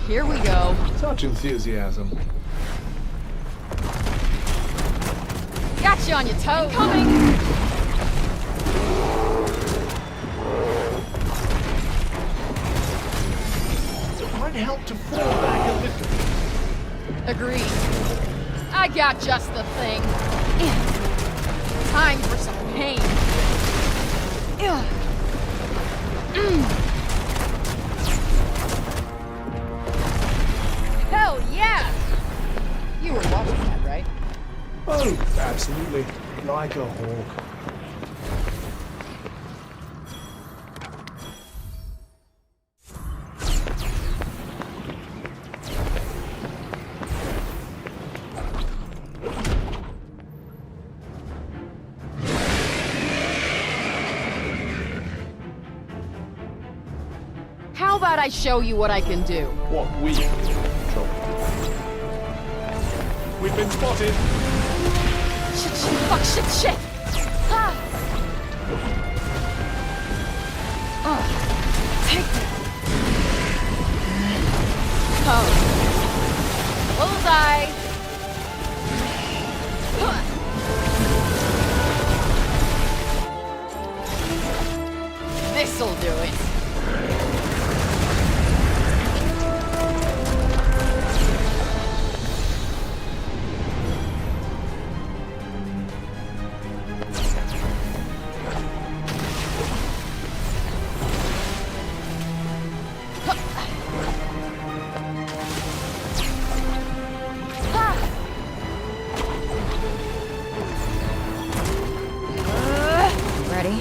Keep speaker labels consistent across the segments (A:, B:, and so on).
A: Here we go.
B: Such enthusiasm.
A: Got you on your toes. Coming!
B: It might help to fall back a little.
A: Agreed. I got just the thing. Time for some pain. Hell yeah! You were watching that, right?
B: Oh, absolutely. Like a hawk.
A: How about I show you what I can do?
B: What we control. We've been spotted.
A: Shit, fuck, shit! Ah. Take that. Oh. Bullseye! This'll do it. Ready?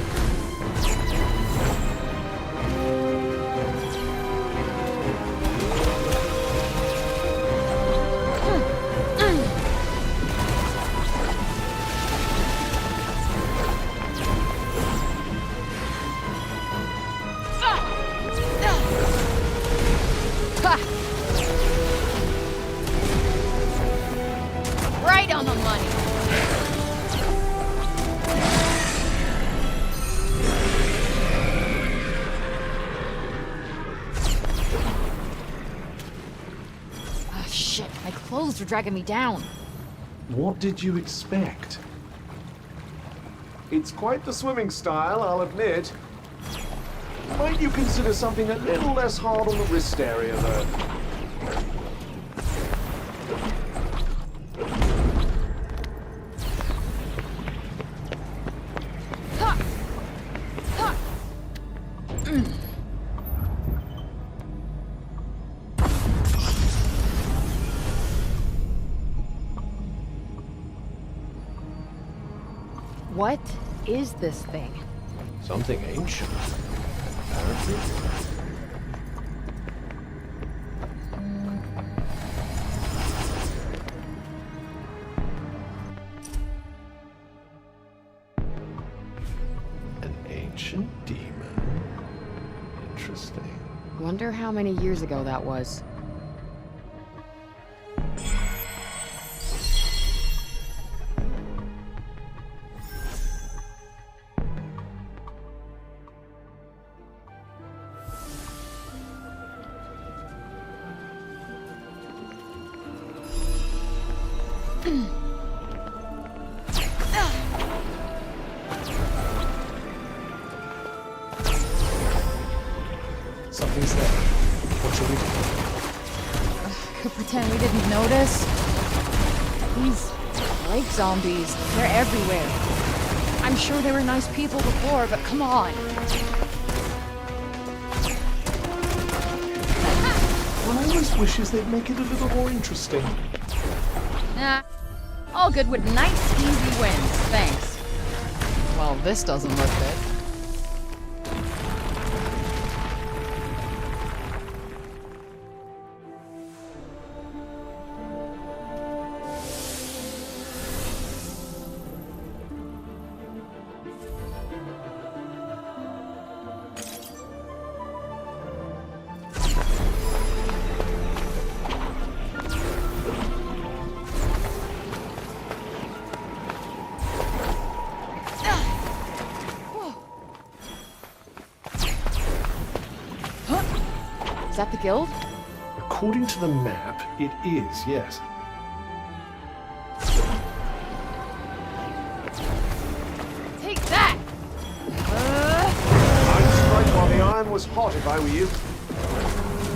A: Right on the money. Ah, shit. My clothes are dragging me down.
B: What did you expect? It's quite the swimming style, I'll admit. Might you consider something a little less hard on the wrist area, though?
A: What is this thing?
B: Something ancient, apparently. An ancient demon. Interesting.
A: Wonder how many years ago that was.
B: Something's there. What should we do?
A: Could pretend we didn't notice. These lake zombies, they're everywhere. I'm sure they were nice people before, but come on.
B: One always wishes they'd make it a little more interesting.
A: Nah. All good with nice, easy wins, thanks. Well, this doesn't look good. Is that the guild?
B: According to the map, it is, yes.
A: Take that!
B: I'd strike while the iron was hot if I were you.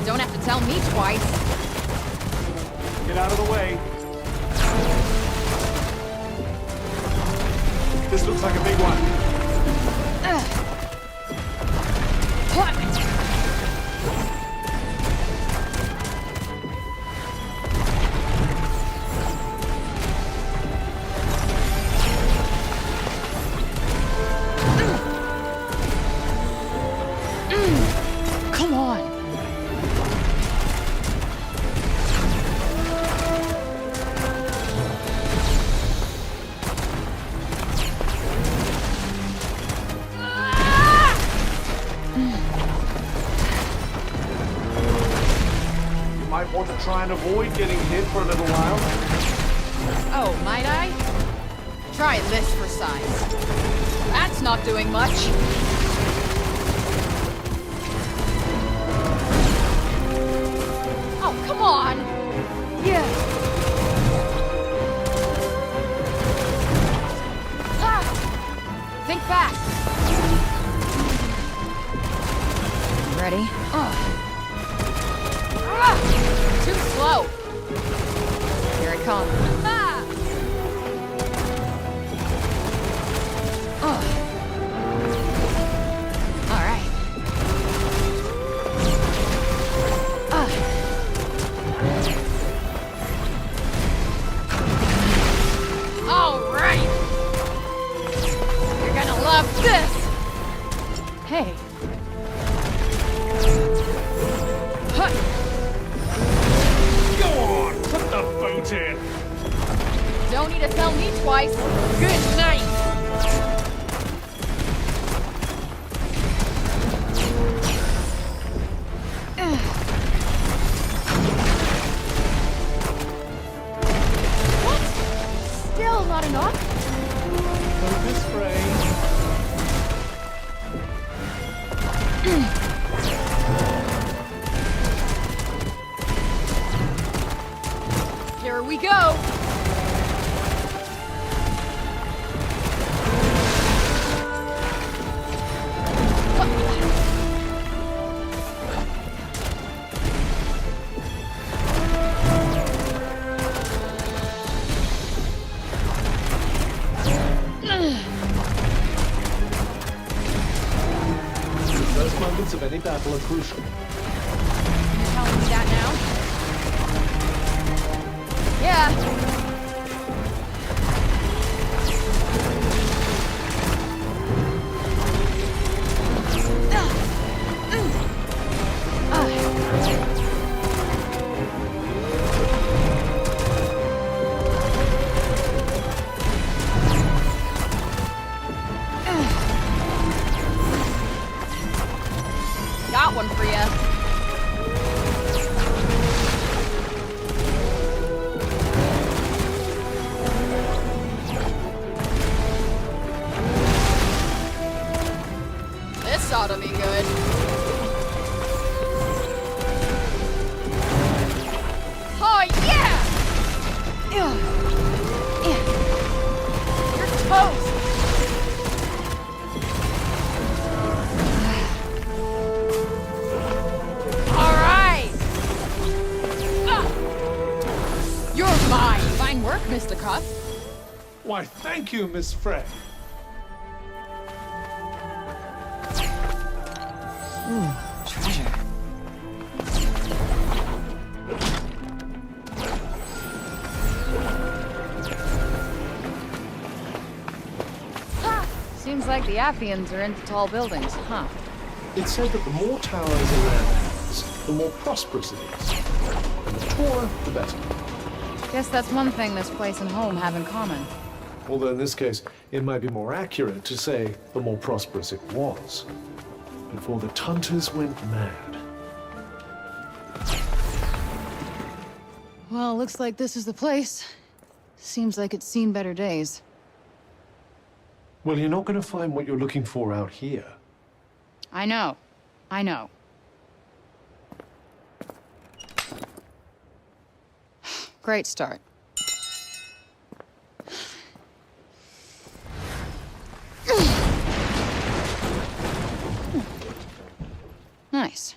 A: Don't have to tell me twice.
B: Get out of the way. This looks like a big one.
A: Come on.
B: Might want to try and avoid getting hit for a little while.
A: Oh, might I? Try this for size. That's not doing much. Oh, come on! Yeah. Ah! Think fast. Ready? Too slow. Here it comes. Ah! All right. All right. You're gonna love this. Hey. Huh.
B: Go on, put the boat in.
A: Don't need to tell me twice. Good night. What? Still not enough?
B: Focus, Frey.
A: Here we go.
B: The first moments of any battle are crucial.
A: You telling me that now? Yeah. Got one for ya. This ought to be good. Oh, yeah! You're toast! All right! You're mine! Fine work, Mr. Cuff.
B: Why, thank you, Miss Frey.
A: Treasure. Seems like the Athians are into tall buildings, huh?
B: It's said that the more towers a land has, the more prosperous it is. And the taller, the better.
A: Guess that's one thing this place and home have in common.
B: Although in this case, it might be more accurate to say the more prosperous it was. Before the Tantas went mad.
A: Well, looks like this is the place. Seems like it's seen better days.
B: Well, you're not going to find what you're looking for out here.
A: I know. I know. Great start. Nice.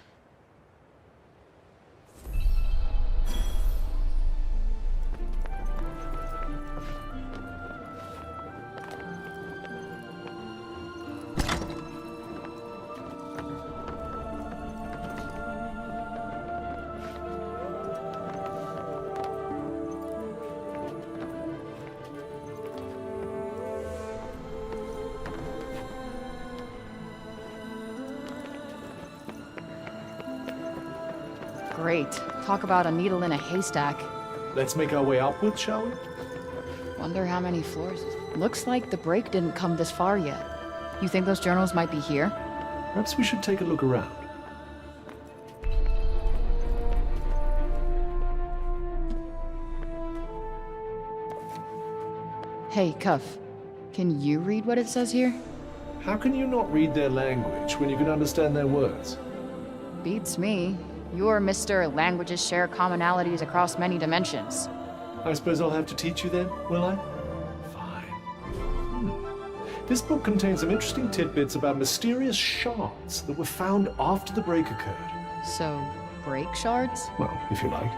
A: Great. Talk about a needle in a haystack.
B: Let's make our way upwards, shall we?
A: Wonder how many floors. Looks like the break didn't come this far yet. You think those journals might be here?
B: Perhaps we should take a look around.
A: Hey, Cuff. Can you read what it says here?
B: How can you not read their language when you can understand their words?
A: Beats me. You're Mr. Languages share commonalities across many dimensions.
B: I suppose I'll have to teach you then, will I? Fine. This book contains some interesting tidbits about mysterious shards that were found after the break occurred.
A: So, break shards?
B: Well, if you like.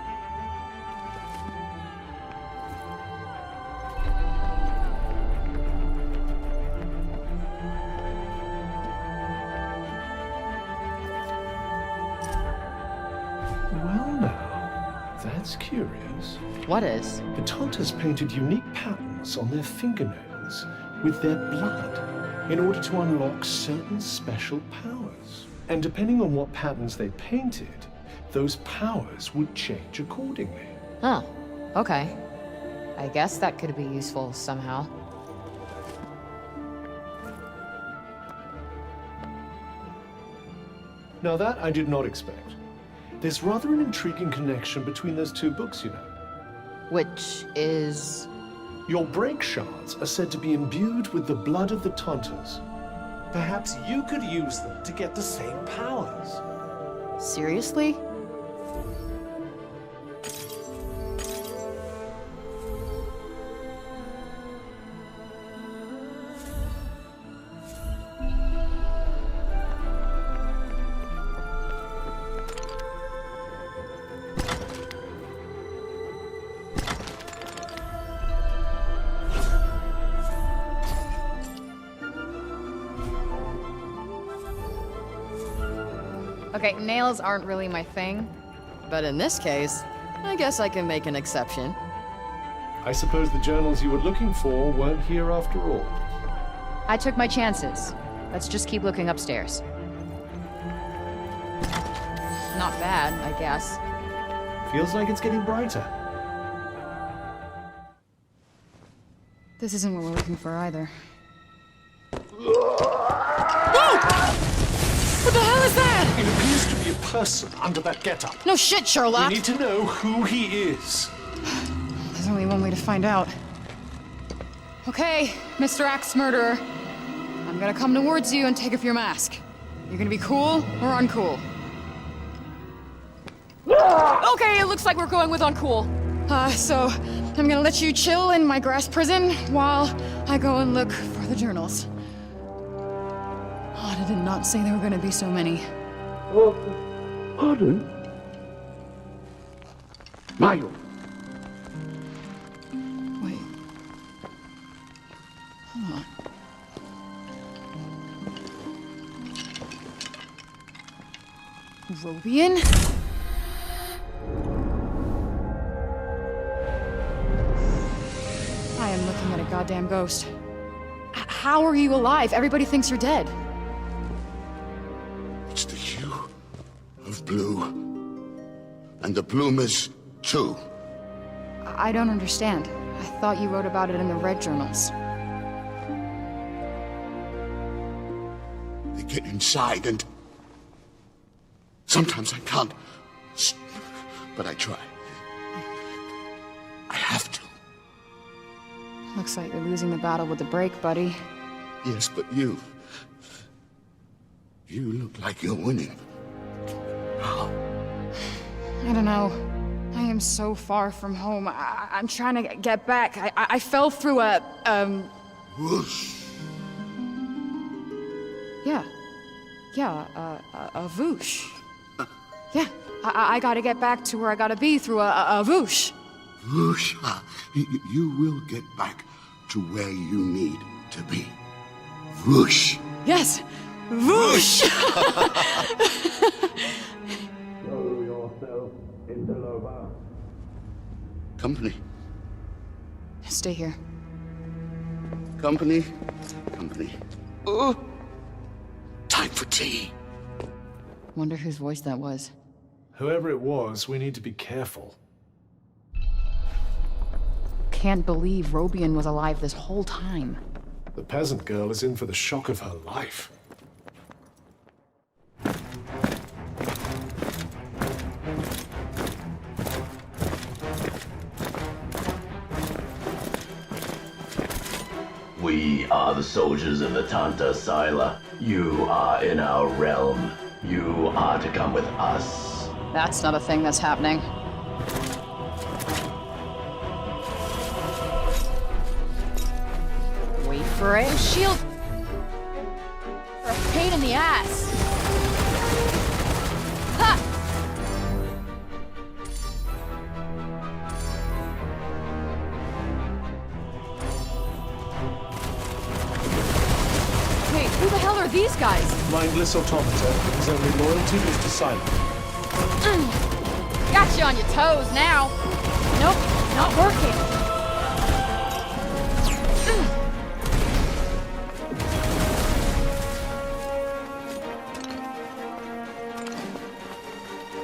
B: Well now, that's curious.
A: What is?
B: The Tantas painted unique patterns on their fingernails with their blood in order to unlock certain special powers. And depending on what patterns they painted, those powers would change accordingly.
A: Oh, okay. I guess that could be useful somehow.
B: Now that I did not expect. There's rather an intriguing connection between those two books, you know.
A: Which is...
B: Your break shards are said to be imbued with the blood of the Tantas. Perhaps you could use them to get the same powers.
A: seriously? Okay, nails aren't really my thing, but in this case, I guess I can make an exception.
B: I suppose the journals you were looking for weren't here after all.
A: I took my chances. Let's just keep looking upstairs. Not bad, I guess.
B: Feels like it's getting brighter.
A: This isn't what we're looking for either. What the hell is that?
B: It appears to be a person under that getup.
A: No shit, Sherlock!
B: We need to know who he is.
A: There's only one way to find out. Okay, Mr. Axe Murderer. I'm gonna come towards you and take off your mask. You're gonna be cool or uncool? Okay, it looks like we're going with uncool. So I'm gonna let you chill in my grass prison while I go and look for the journals. Oh, I did not say there were gonna be so many.
C: Pardon? Milo.
A: Wait. Hold on. Robian? I am looking at a goddamn ghost. How are you alive? Everybody thinks you're dead.
C: It's the hue of blue. And the bloomers, too.
A: I don't understand. I thought you wrote about it in the red journals.
C: They get inside and... Sometimes I can't. But I try. I have to.
A: Looks like you're losing the battle with the break, buddy.
C: Yes, but you... You look like you're winning. How?
A: I don't know. I am so far from home. I'm trying to get back. I fell through a,
C: Whoosh!
A: Yeah. Yeah, a whoosh. Yeah, I gotta get back to where I gotta be through a whoosh.
C: Whoosh! You will get back to where you need to be. Whoosh!
A: Yes, whoosh!
C: Throw yourself into Loba. Company.
A: Stay here.
C: Company. Company. Oh! Time for tea.
A: Wonder whose voice that was.
B: Whoever it was, we need to be careful.
A: Can't believe Robian was alive this whole time.
B: The peasant girl is in for the shock of her life.
D: We are the soldiers of the Tantas, Sila. You are in our realm. You are to come with us.
A: That's not a thing that's happening. Wait for it. Shield! For a pain in the ass! Ha! Hey, who the hell are these guys?
B: Mindless automata, whose only loyalty is to silence.
A: Got you on your toes now. Nope, not working.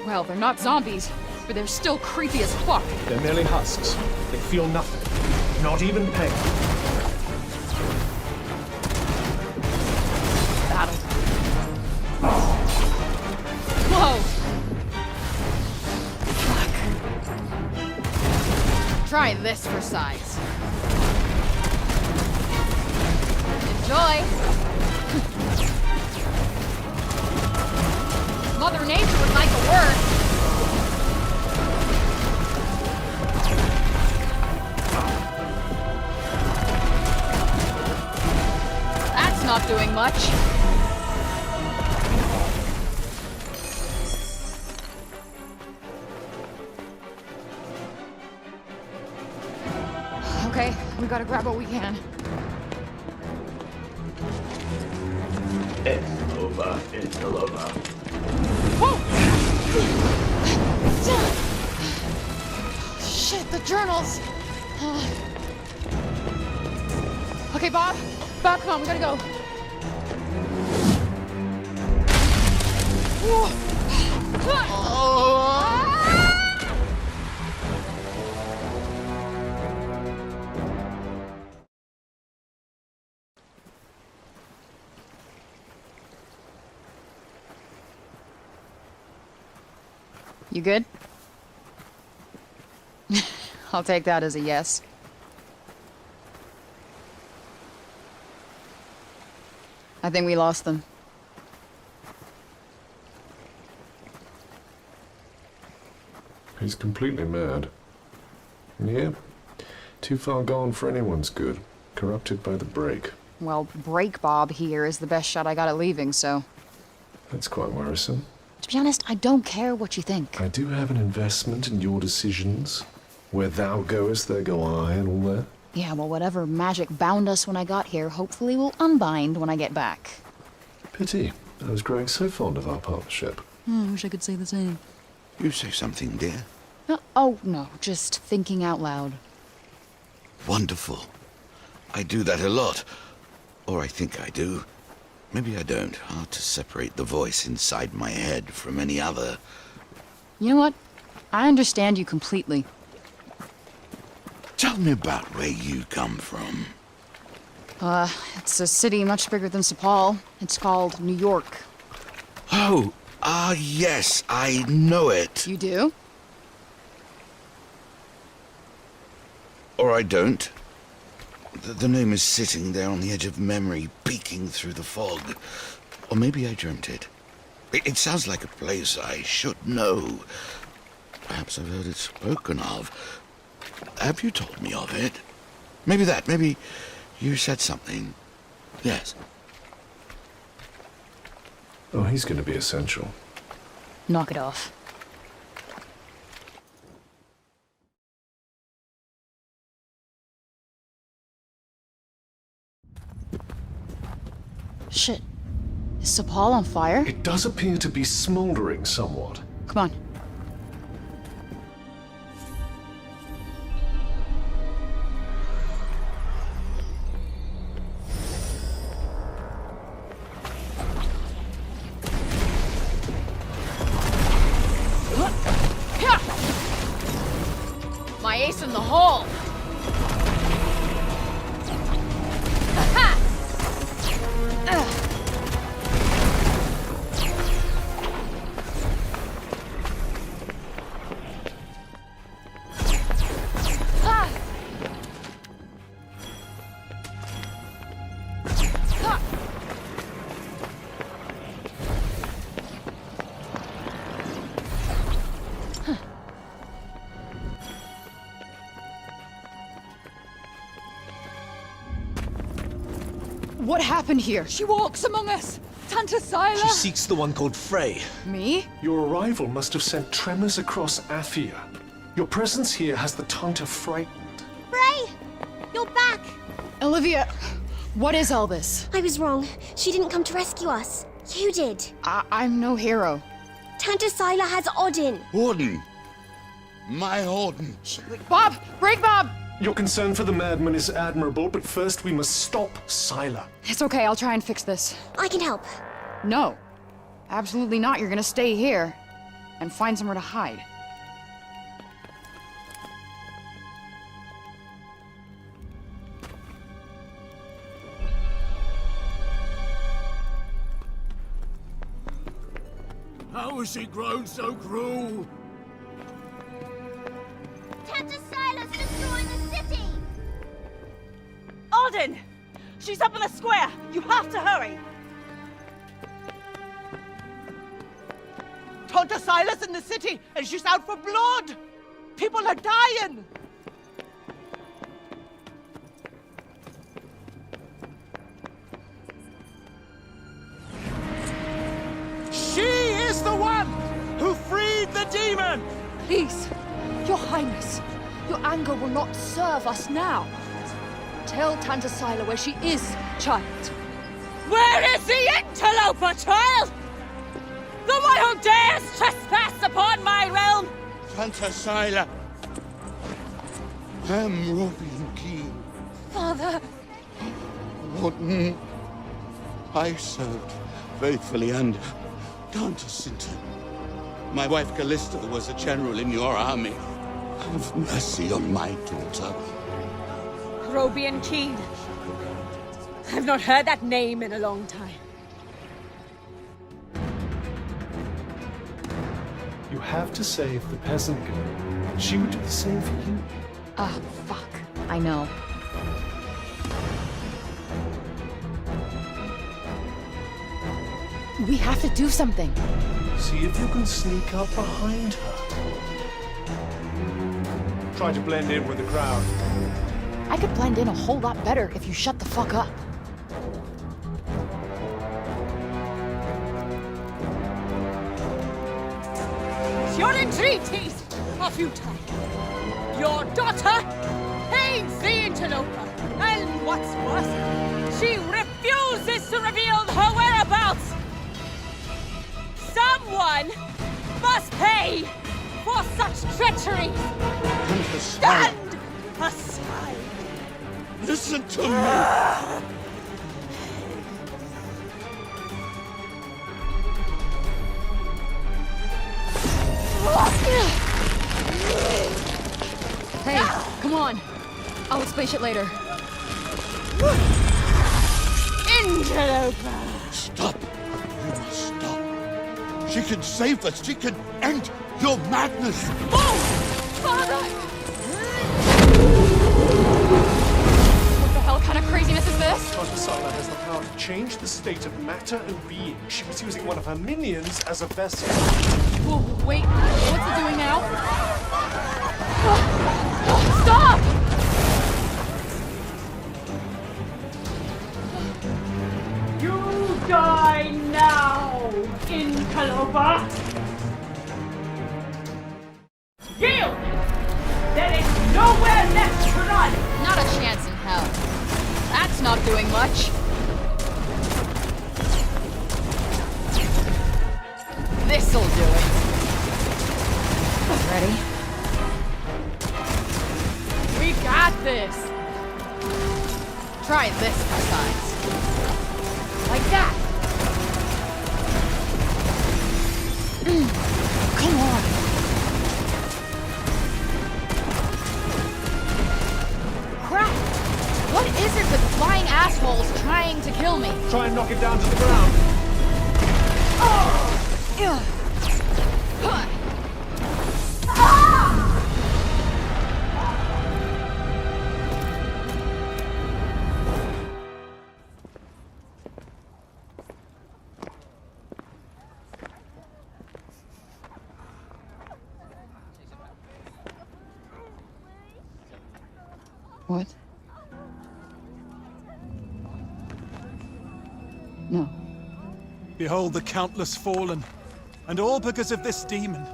A: Well, they're not zombies, but they're still creepy as fuck.
B: They're merely husks. They feel nothing. Not even pain.
A: Battle. Whoa! Fuck. Try this for size. Enjoy! Mother Nature would like a word. That's not doing much. Okay, we gotta grab what we can.
D: It's over. It's over.
A: Shit, the journals! Okay, Bob, come on, we gotta go. You good? I'll take that as a yes. I think we lost them.
B: He's completely mad. Yeah, too far gone for anyone's good. Corrupted by the break.
A: Well, Break Bob here is the best shot I got at leaving, so...
B: That's quite worrisome.
A: To be honest, I don't care what you think.
B: I do have an investment in your decisions. Where thou goest, there go I, and all that.
A: Yeah, well, whatever magic bound us when I got here, hopefully will unbind when I get back.
B: Pity. I was growing so fond of our partnership.
A: I wish I could say the same.
C: You say something, dear.
A: Oh, no, just thinking out loud.
C: Wonderful. I do that a lot. Or I think I do. Maybe I don't. Hard to separate the voice inside my head from any other.
A: You know what? I understand you completely.
C: Tell me about where you come from.
A: It's a city much bigger than Sepal. It's called New York.
C: Oh, yes, I know it.
A: You do?
C: Or I don't. The name is sitting there on the edge of memory, peeking through the fog. Or maybe I dreamt it. It sounds like a place I should know. Perhaps I've heard it spoken of. Have you told me of it? Maybe you said something. Yes.
B: Oh, he's going to be essential.
A: Knock it off. Shit. Is Sapal on fire?
B: It does appear to be smoldering somewhat.
A: Come on. My ace in the hole! What happened here?
E: She walks among us! Tantas!
F: She seeks the one called Frey.
A: Me?
B: Your arrival must have sent tremors across Athia. Your presence here has the Tanta frightened.
G: Frey! You're back!
A: Olivia, what is all this?
G: I was wrong. She didn't come to rescue us. You did.
A: I'm no hero.
G: Tantas has Odin.
C: Warden! My Warden!
A: Bob! Break Bob!
B: Your concern for the madman is admirable, but first we must stop Scylla.
A: It's okay, I'll try and fix this.
G: I can help.
A: No. Absolutely not. You're gonna stay here and find somewhere to hide.
H: How has she grown so cruel?
G: Tantas destroying the city!
E: Odin! She's up in the square! You have to hurry! Tantas in the city, and she's out for blood! People are dying!
H: She is the one who freed the demon!
E: Please, Your Highness, your anger will not serve us now. Tell Tantas where she is, child.
I: Where is the interloper, child? The one who dares trespass upon my realm?
C: Tantas, I am Rubian King.
I: Father.
C: Warden, I served faithfully under Tantas. My wife Callista was a general in your army. Have mercy on my daughter.
I: Rubian King. I've not heard that name in a long time.
B: You have to save the peasant girl. She would do the same for you.
A: Ah, fuck. I know. We have to do something.
B: See if you can sneak up behind her. Try to blend in with the crowd.
A: I could blend in a whole lot better if you shut the fuck up.
I: Your entreaties are futile. Your daughter hates the interloper. And what's worse, she refuses to reveal her whereabouts. Someone must pay for such treachery. Stand aside.
C: Listen to me.
A: Hey, come on. I'll explain shit later.
I: Interloper.
C: Stop. You must stop. She can save us. She can end your madness.
I: Oh! Father!
A: What the hell kind of craziness is this?
I: us!
B: Tantas has the power to change the state of matter and being. She was using one of her minions as a vessel.
A: Whoa, wait, what's it doing now?
I: Stop! You die now, interloper! Yield! There is nowhere left to run!
A: Not a chance in hell. That's not doing much. This'll do it. Ready? We got this! Try this besides. Like that! Come on! Crap! What is it with flying assholes trying to kill me?
B: Try and knock it down to the ground.
E: What? No.
H: Behold the countless fallen, and all because of this demon.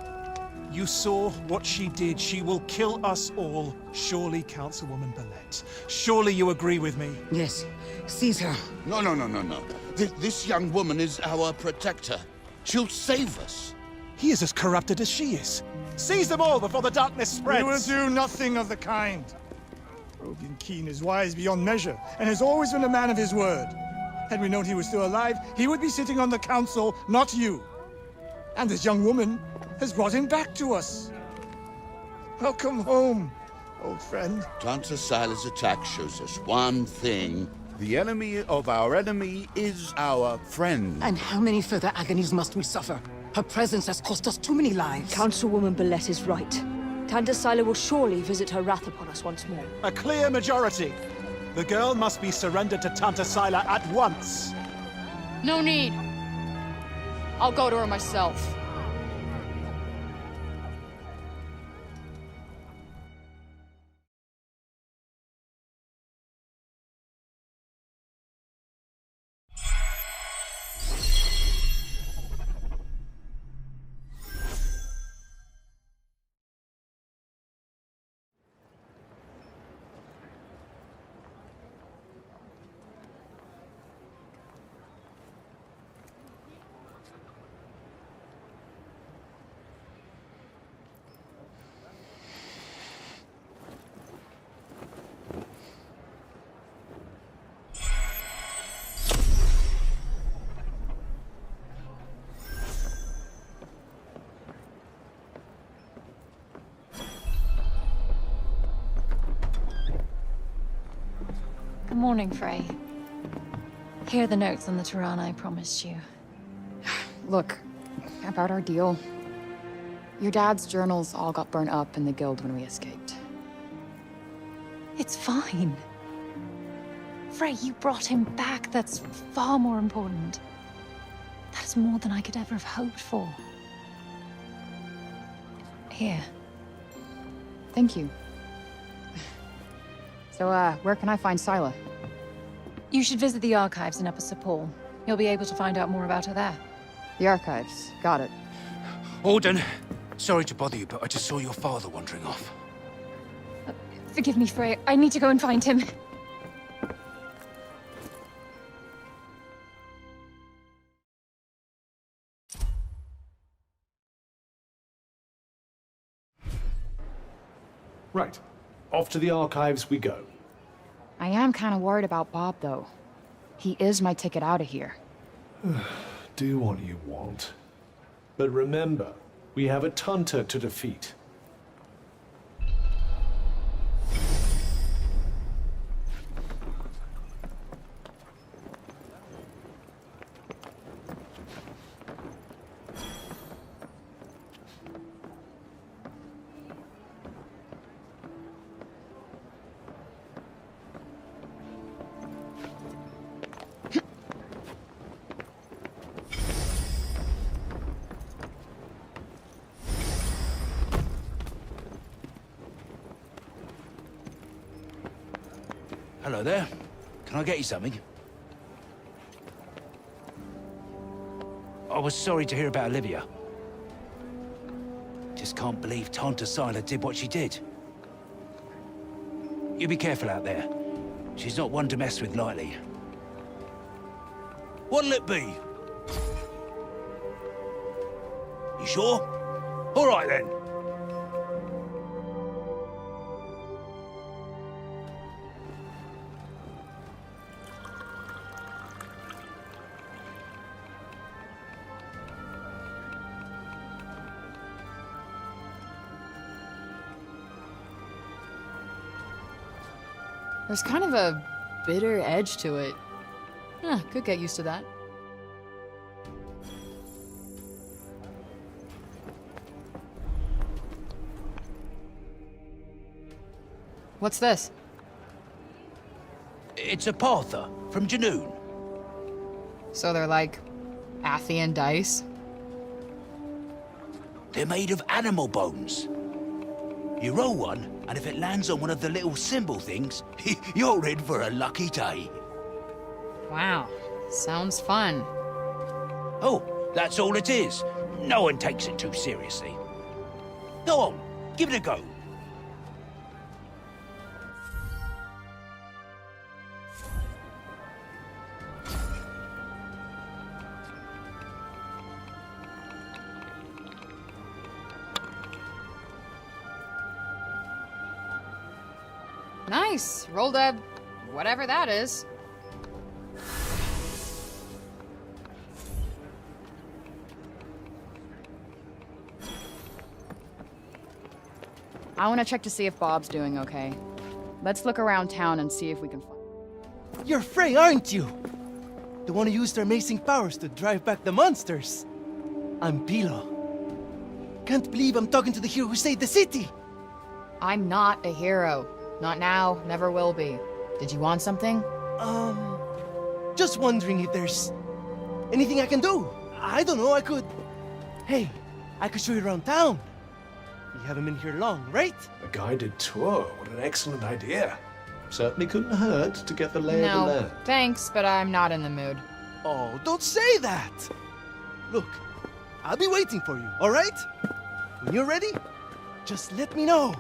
H: You saw what she did. She will kill us all. Surely, Councilwoman Belette. Surely you agree with me.
J: Yes. Seize her.
C: No. This young woman is our protector. She'll save us.
H: He is as corrupted as she is. Seize them all before the darkness spreads.
K: We will do nothing of the kind. Rogan Keen is wise beyond measure, and has always been a man of his word. Had we known he was still alive, he would be sitting on the council, not you. And this young woman has brought him back to us. Welcome home, old friend.
C: Tantas attack shows us one thing. The enemy of our enemy is our friend.
J: And how many further agonies must we suffer? Her presence has cost us too many lives.
E: Councilwoman Belette is right. Tantas will surely visit her wrath upon us once more.
H: A clear majority. The girl must be surrendered to Tantas at once.
A: No need. I'll go to her myself.
L: Good morning, Frey. Here are the notes on the Tirana I promised you.
A: Look, about our deal. Your dad's journals all got burnt up in the guild when we escaped.
L: It's fine. Frey, you brought him back. That's far more important. That is more than I could ever have hoped for. Here.
A: Thank you. So, where can I find Scylla?
L: You should visit the archives in Upper Sepul. You'll be able to find out more about her there.
A: The archives. Got it.
M: Alden, sorry to bother you, but I just saw your father wandering off.
L: Forgive me, Frey. I need to go and find him.
B: Right. Off to the archives we go.
A: I am kind of worried about Bob, though. He is my ticket out of here.
B: Do what you want. But remember, we have a Tanta to defeat.
M: Hello there. Can I get you something? I was sorry to hear about Olivia. Just can't believe Tantas did what she did. You be careful out there. She's not one to mess with lightly. What'll it be? You sure? All right then.
A: There's kind of a bitter edge to it. Could get used to that. What's this?
M: It's a Partha from Janoon.
A: So they're like Athian dice?
M: They're made of animal bones. You roll one, and if it lands on one of the little symbol things, you're in for a lucky day.
A: Wow, sounds fun.
M: Oh, that's all it is. No one takes it too seriously. Go on, give it a go.
A: Nice. Rolled a whatever that is. I want to check to see if Bob's doing okay. Let's look around town and see if we can find...
N: You're Frey, aren't you? The one who used her amazing powers to drive back the monsters. I'm Pilo. Can't believe I'm talking to the hero who saved the city.
A: I'm not a hero. Not now, never will be. Did you want something?
N: Just wondering if there's anything I can do. I don't know, I could... Hey, I could show you around town. You haven't been here long, right?
B: A guided tour, what an excellent idea. Certainly couldn't hurt to get the lay of the land.
A: No, thanks, but I'm not in the mood.
N: Oh, don't say that! Look, I'll be waiting for you, all right? When you're ready, just let me know.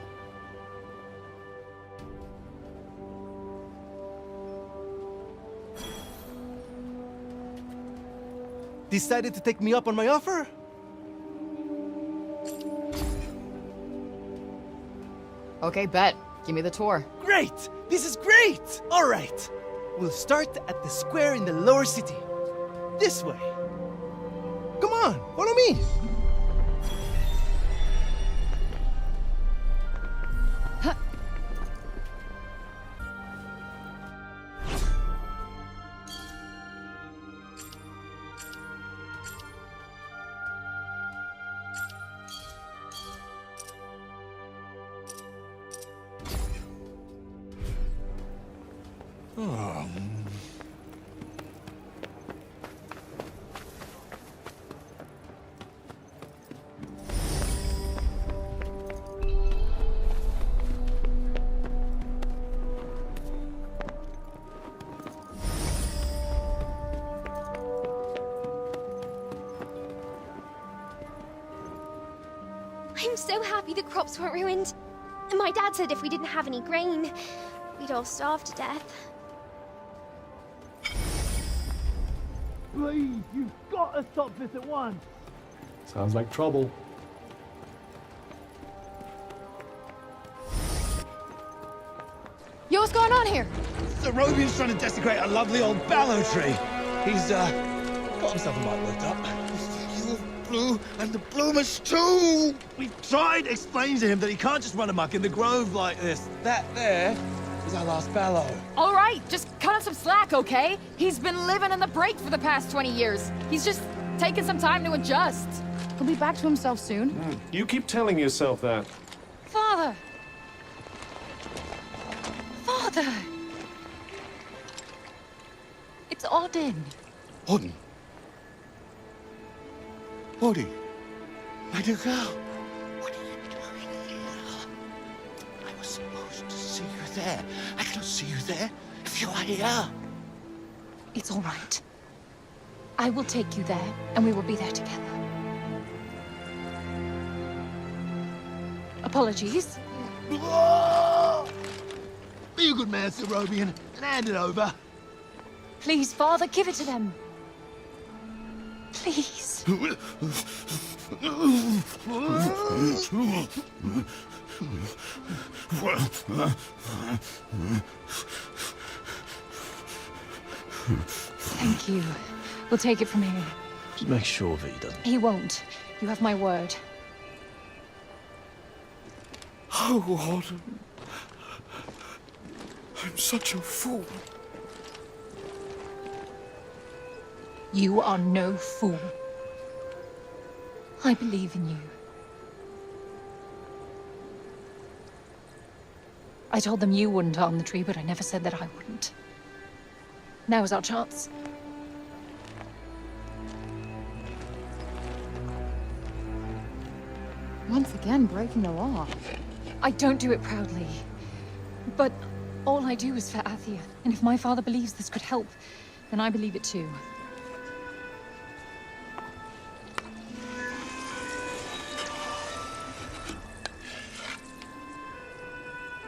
N: Decided to take me up on my offer?
A: Okay, bet. Give me the tour.
N: Great! This is great! All right. We'll start at the square in the lower city. This way. Come on, follow me.
G: I'm so happy the crops weren't ruined. And my dad said if we didn't have any grain, we'd all starve to death.
N: Please, you've got to stop this at once.
B: Sounds like trouble.
A: Yo, what's going on here?
F: The Robian's trying to desecrate a lovely old ballow tree. He's, got himself a mite worked up. You're blue, and the bloomers too! We've tried explaining to him that he can't just run amok in the grove like this. That there is our last ballow.
A: All right, just cut him some slack, okay? He's been living in the break for the past 20 years. He's just taking some time to adjust. He'll be back to himself soon.
B: You keep telling yourself that.
L: Father! Father! It's Odin.
C: Odin? Odin? My dear girl, what are you doing here? I was supposed to see you there. I cannot see you there.
M: If you are here.
L: It's all right. I will take you there, and we will be there together. Apologies.
F: Be a good man, Serobian, and hand it over.
L: Please, Father, give it to them. Please. Thank you. We'll take it from here.
B: Just make sure that he doesn't.
L: He won't. You have my word.
C: Oh, Autumn. I'm such a fool.
L: You are no fool. I believe in you. I told them you wouldn't harm the tree, but I never said that I wouldn't. Now is our chance.
A: Once again, breaking the law.
L: I don't do it proudly. But all I do is for Athia. And if my father believes this could help, then I believe it too.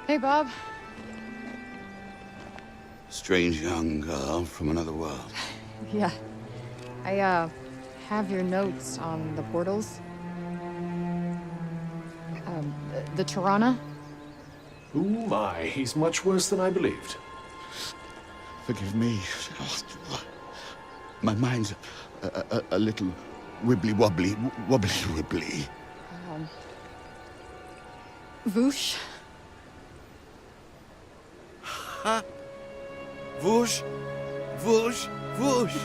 A: Hey, Bob.
C: Strange young girl from another world.
A: Yeah. I, have your notes on the portals. The Tirana?
B: Oh my, he's much worse than I believed.
C: Forgive me. My mind's a little wibbly-wobbly, wobbly-wibbly.
A: Voosh?
C: Huh? Whoosh, whoosh, whoosh.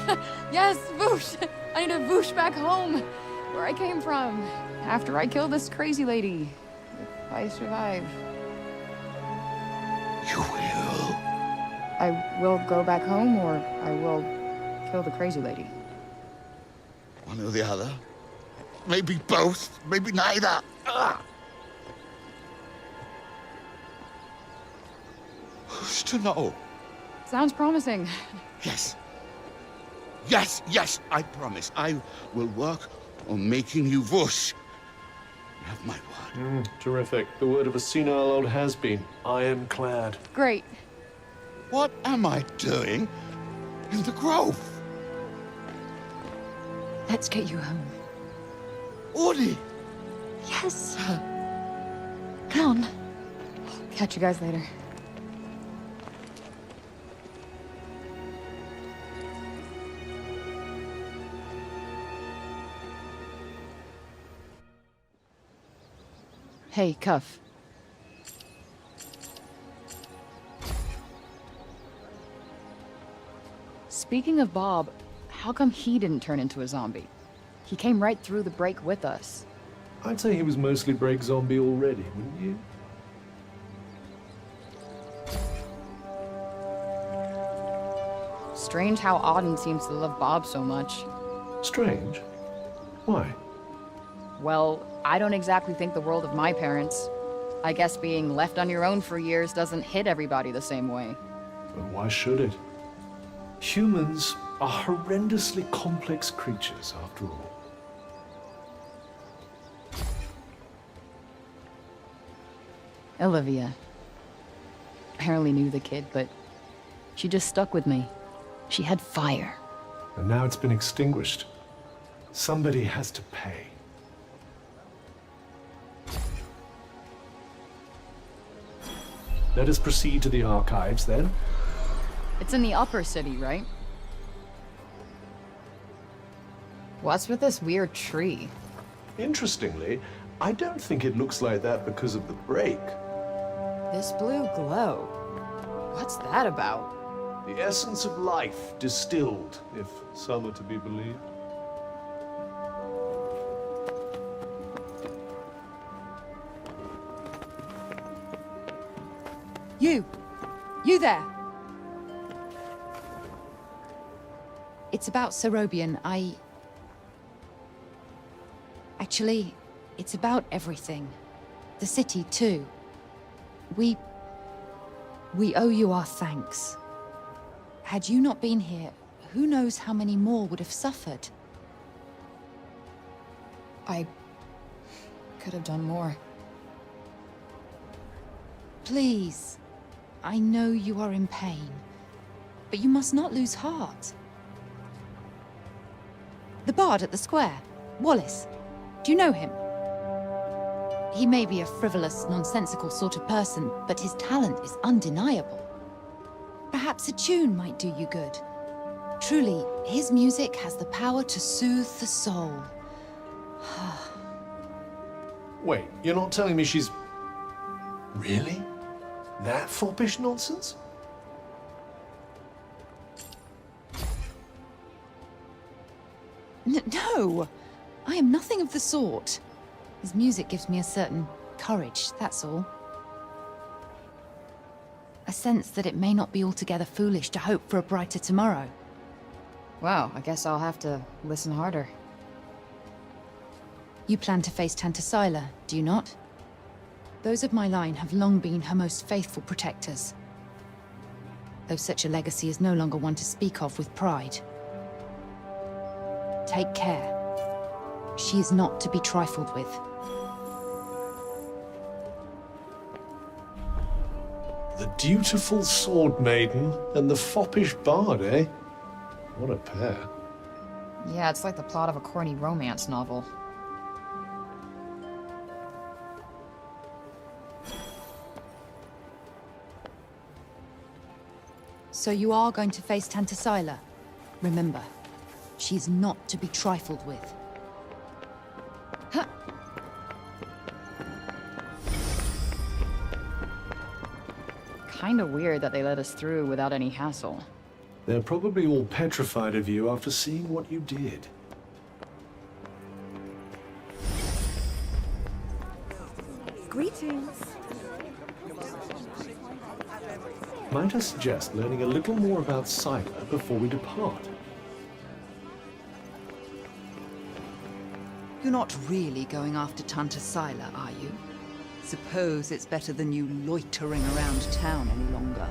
A: Yes, Voosh! I need to Voosh back home, where I came from, after I killed this crazy lady. If I survive.
C: You will?
A: I will go back home, or I will kill the crazy lady.
C: One or the other. Maybe both, maybe neither. Ugh. Who's to know?
A: Sounds promising.
C: Yes. Yes, yes, I promise. I will work on making you whoosh. You have my word.
B: Terrific. The word of a senile old has-been. Ironclad.
A: Great.
C: What am I doing in the grove?
L: Let's get you home.
C: Audie!
L: Yes. Come on.
A: Catch you guys later. Hey, Cuff. Speaking of Bob, how come he didn't turn into a zombie? He came right through the break with us.
B: I'd say he was mostly break zombie already, wouldn't you?
A: Strange how Auden seems to love Bob so much.
B: Strange? Why?
A: Well, I don't exactly think the world of my parents. I guess being left on your own for years doesn't hit everybody the same way.
B: But why should it? Humans are horrendously complex creatures, after all.
A: Olivia. Barely knew the kid, but she just stuck with me. She had fire.
B: And now it's been extinguished. Somebody has to pay. Let us proceed to the archives, then.
A: It's in the upper city, right? What's with this weird tree?
B: Interestingly, I don't think it looks like that because of the break.
A: This blue glow. What's that about?
B: The essence of life distilled, if some are to be believed.
A: You there!
O: It's about Serobian. Actually, it's about everything. The city, too. We owe you our thanks. Had you not been here, who knows how many more would have suffered?
A: I could have done more.
O: Please. I know you are in pain, but you must not lose heart. The bard at the square, Wallace. Do you know him? He may be a frivolous, nonsensical sort of person, but his talent is undeniable. Perhaps a tune might do you good. Truly, his music has the power to soothe the soul.
B: Wait, you're not telling me she's... Really? That foppish nonsense?
O: No! I am nothing of the sort. His music gives me a certain courage, that's all. A sense that it may not be altogether foolish to hope for a brighter tomorrow.
A: Wow, I guess I'll have to listen harder.
O: You plan to face Tantas, do you not? Those of my line have long been her most faithful protectors. Though such a legacy is no longer one to speak of with pride. Take care. She is not to be trifled with.
B: The dutiful sword maiden and the foppish bard, eh? What a pair.
A: Yeah, it's like the plot of a corny romance novel.
O: So you are going to face Tantas. Remember, she is not to be trifled with.
A: Huh. Kinda weird that they let us through without any hassle.
B: They're probably all petrified of you after seeing what you did.
P: Greetings.
B: Might I suggest learning a little more about Sila before we depart?
J: You're not really going after Tantas, are you? Suppose it's better than you loitering around town any longer.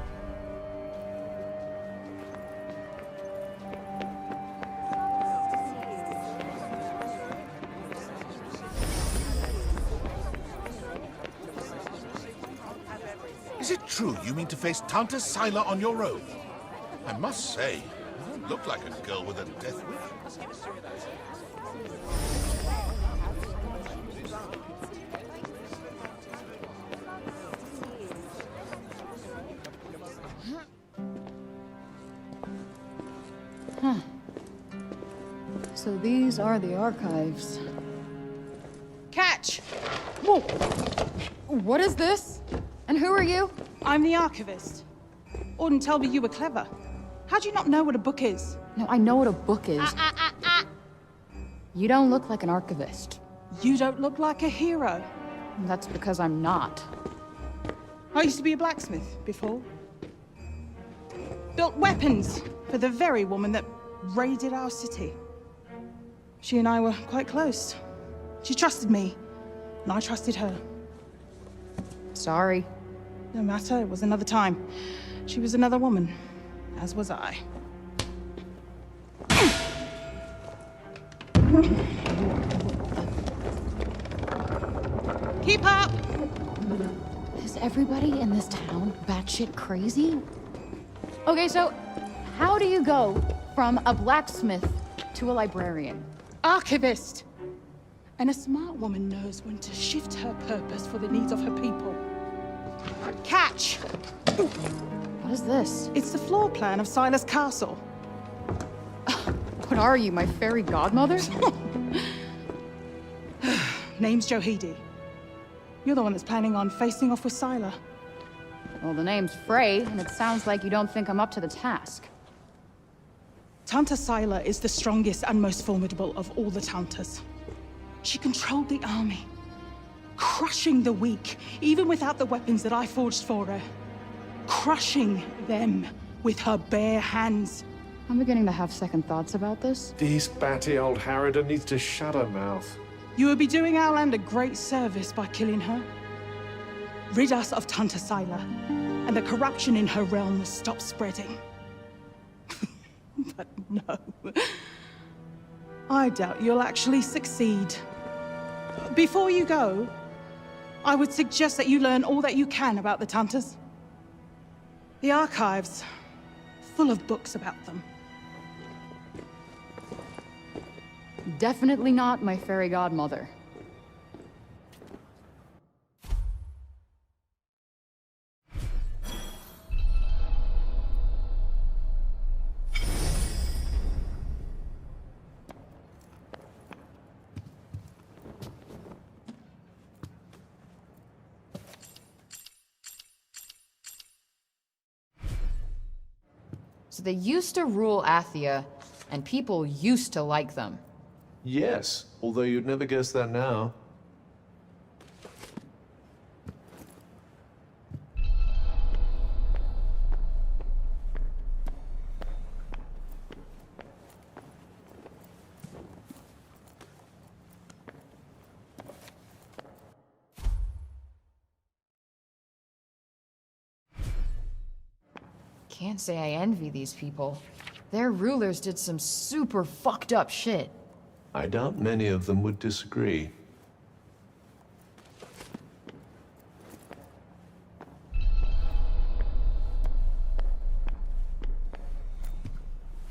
Q: Is it true you mean to face Tantas on your own? I must say, you don't look like a girl with a death wish.
A: Huh. So these are the archives.
R: Catch!
A: Whoa! What is this? And who are you?
R: I'm the archivist. Auden told me you were clever. How do you not know what a book is?
A: No, I know what a book is. You don't look like an archivist.
R: You don't look like a hero.
A: That's because I'm not.
R: I used to be a blacksmith before. Built weapons for the very woman that raided our city. She and I were quite close. She trusted me, and I trusted her.
A: Sorry.
R: No matter, it was another time. She was another woman, as was I. Keep up!
A: Is everybody in this town batshit crazy? Okay, so how do you go from a blacksmith to a librarian?
R: Archivist! And a smart woman knows when to shift her purpose for the needs of her people. Catch!
A: What is this?
R: It's the floor plan of Silas Castle.
A: What are you, my fairy godmother?
R: Name's Johidi. You're the one that's planning on facing off with Sila.
A: Well, the name's Frey, and it sounds like you don't think I'm up to the task.
R: Tanta Sila is the strongest and most formidable of all the Tantas. She controlled the army, crushing the weak, even without the weapons that I forged for her. Crushing them with her bare hands.
A: I'm beginning to have second thoughts about this.
B: This batty old harridan needs to shut her mouth.
R: You would be doing our land a great service by killing her. Rid us of Tanta Sila, and the corruption in her realm will stop spreading. But no. I doubt you'll actually succeed. Before you go, I would suggest that you learn all that you can about the Tantas. The archives, full of books about them.
A: Definitely not my fairy godmother. So they used to rule Athia, and people used to like them.
B: Yes, although you'd never guess that now.
A: Can't say I envy these people. Their rulers did some super fucked up shit.
B: I doubt many of them would disagree.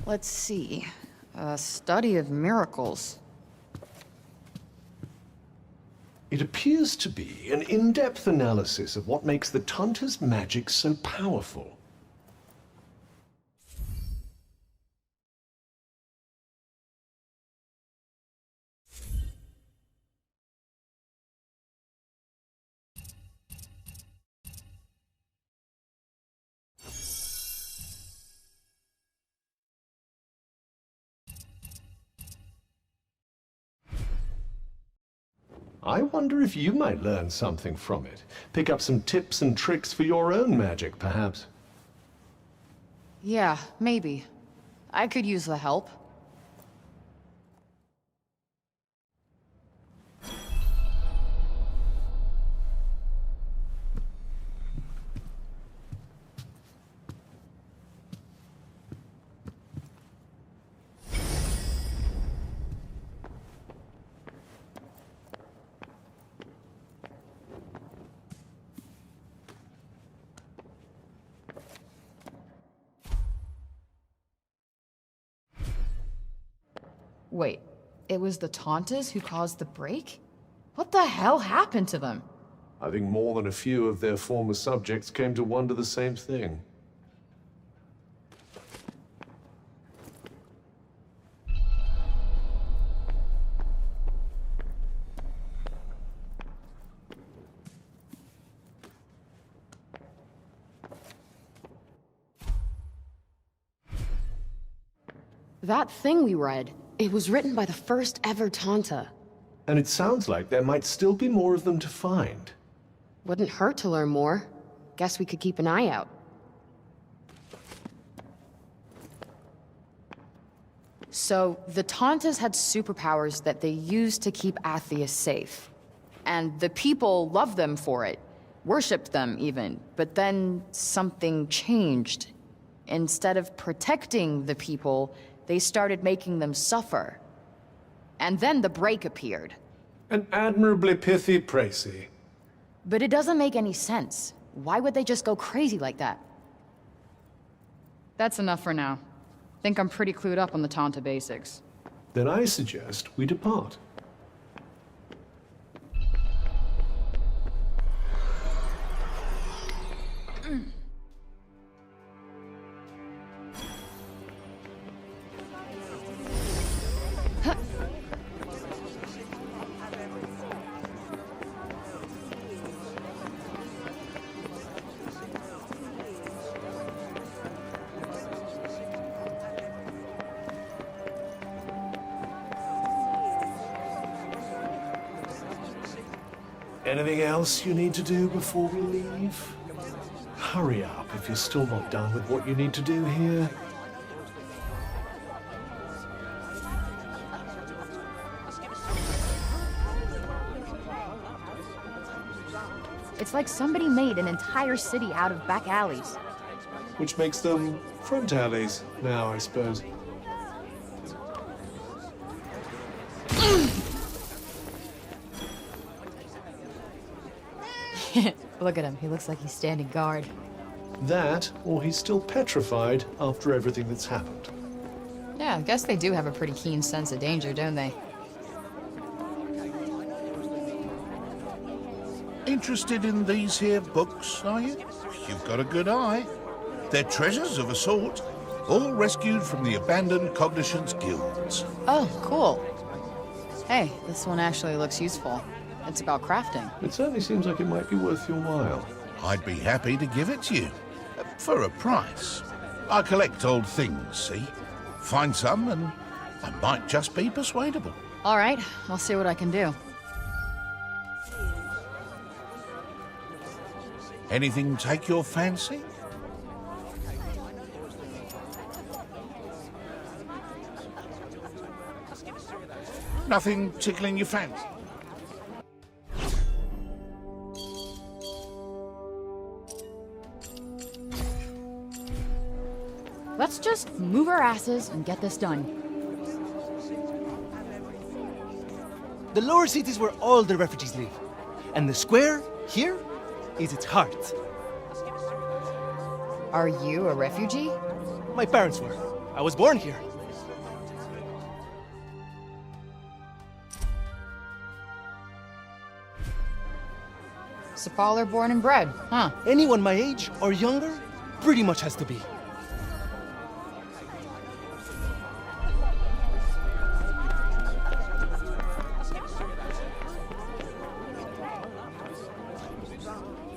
A: Let's see. A study of miracles.
B: It appears to be an in-depth analysis of what makes the Tantas' magic so powerful. I wonder if you might learn something from it. Pick up some tips and tricks for your own magic, perhaps.
A: Yeah, maybe. I could use the help. Wait, it was the Tantas who caused the break? What the hell happened to them?
B: I think more than a few of their former subjects came to wonder the same thing.
A: That thing we read, it was written by the first ever Tanta.
B: And it sounds like there might still be more of them to find.
A: Wouldn't hurt to learn more. Guess we could keep an eye out. So, the Tantas had superpowers that they used to keep Athia safe. And the people loved them for it. Worshipped them, even. But then something changed. Instead of protecting the people, they started making them suffer. And then the break appeared.
B: An admirably pithy précis.
A: But it doesn't make any sense. Why would they just go crazy like that? That's enough for now. Think I'm pretty clued up on the Tanta basics.
B: Then I suggest we depart. Anything else you need to do before we leave? Hurry up if you're still not done with what you need to do here.
A: It's like somebody made an entire city out of back alleys.
B: Which makes them front alleys now, I suppose.
A: Look at him. He looks like he's standing guard.
B: That, or he's still petrified after everything that's happened.
A: Yeah, I guess they do have a pretty keen sense of danger, don't they?
Q: Interested in these here books, are you? You've got a good eye. They're treasures of a sort, all rescued from the abandoned Cognition's guilds.
A: Oh, cool. Hey, this one actually looks useful. It's about crafting.
B: It certainly seems like it might be worth your while.
Q: I'd be happy to give it to you. For a price. I collect old things, see? Find some and I might just be persuadable.
A: All right, I'll see what I can do.
Q: Anything take your fancy? Nothing tickling your fancy?
A: Let's just move our asses and get this done.
N: The lower seat is where all the refugees live. And the square, here, is its heart.
A: Are you a refugee?
N: My parents were. I was born here.
A: Sepaller born and bred, huh?
N: Anyone my age or younger pretty much has to be.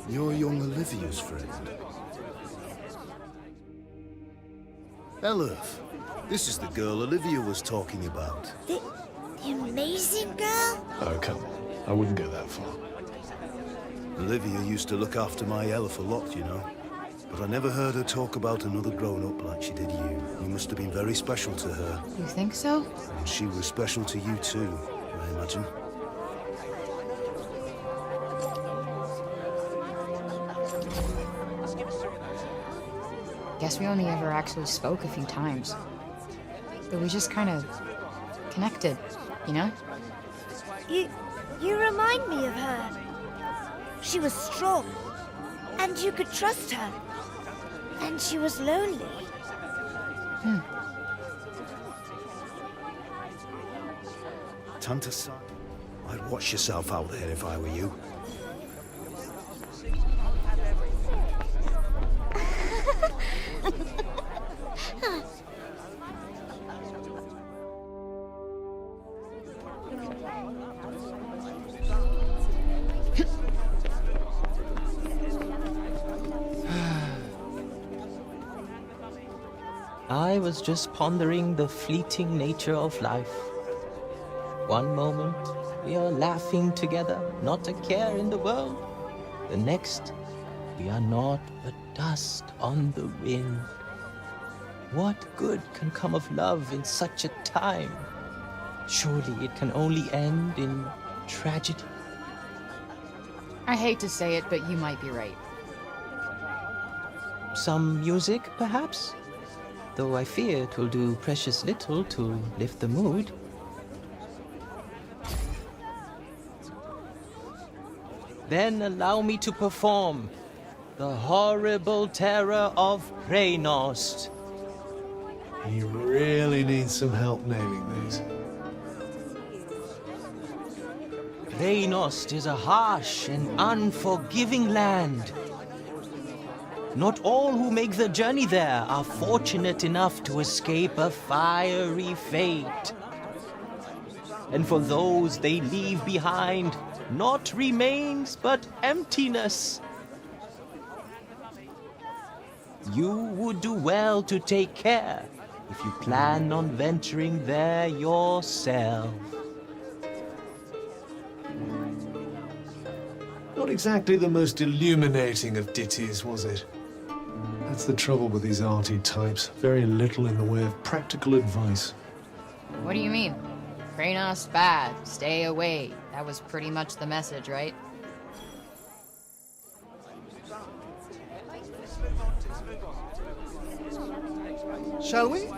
S: You're young Olivia's friend. Elif, this is the girl Olivia was talking about.
T: The amazing girl?
B: Oh, come on. I wouldn't go that far.
S: Olivia used to look after my Elif a lot, you know. But I never heard her talk about another grown-up like she did you. You must have been very special to her.
A: You think so?
S: And she was special to you too, I imagine.
A: Guess we only ever actually spoke a few times. But we just kind of connected, you know?
T: You remind me of her. She was strong, and you could trust her. And she was lonely.
S: Tantas, I'd watch yourself out there if I were you.
U: I was just pondering the fleeting nature of life. One moment, we are laughing together, not a care in the world. The next, we are naught but dust on the wind. What good can come of love in such a time? Surely it can only end in tragedy.
A: I hate to say it, but you might be right.
U: Some music, perhaps? Though I fear it will do precious little to lift the mood. Then allow me to perform the horrible terror of Freynost.
B: He really needs some help naming these.
U: Freynost is a harsh and unforgiving land. Not all who make the journey there are fortunate enough to escape a fiery fate. And for those they leave behind, not remains but emptiness. You would do well to take care if you plan on venturing there yourself.
B: Not exactly the most illuminating of ditties, was it? That's the trouble with these arty types. Very little in the way of practical advice.
A: What do you mean? Freynost bad, stay away. That was pretty much the message, right?
N: Shall we?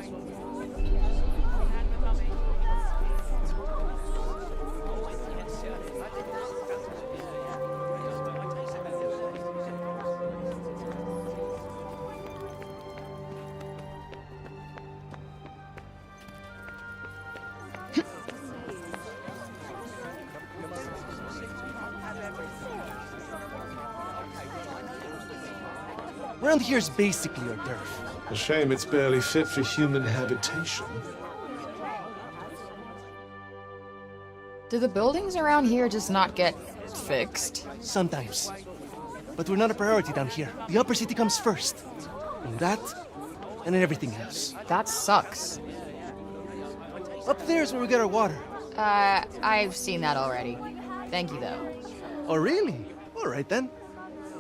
N: Around here is basically our turf.
B: A shame it's barely fit for human habitation.
A: Do the buildings around here just not get fixed?
N: Sometimes. But we're not a priority down here. The upper city comes first. And that, and then everything else.
A: That sucks.
N: Up there's where we get our water.
A: I've seen that already. Thank you, though.
N: Oh, really? All right, then.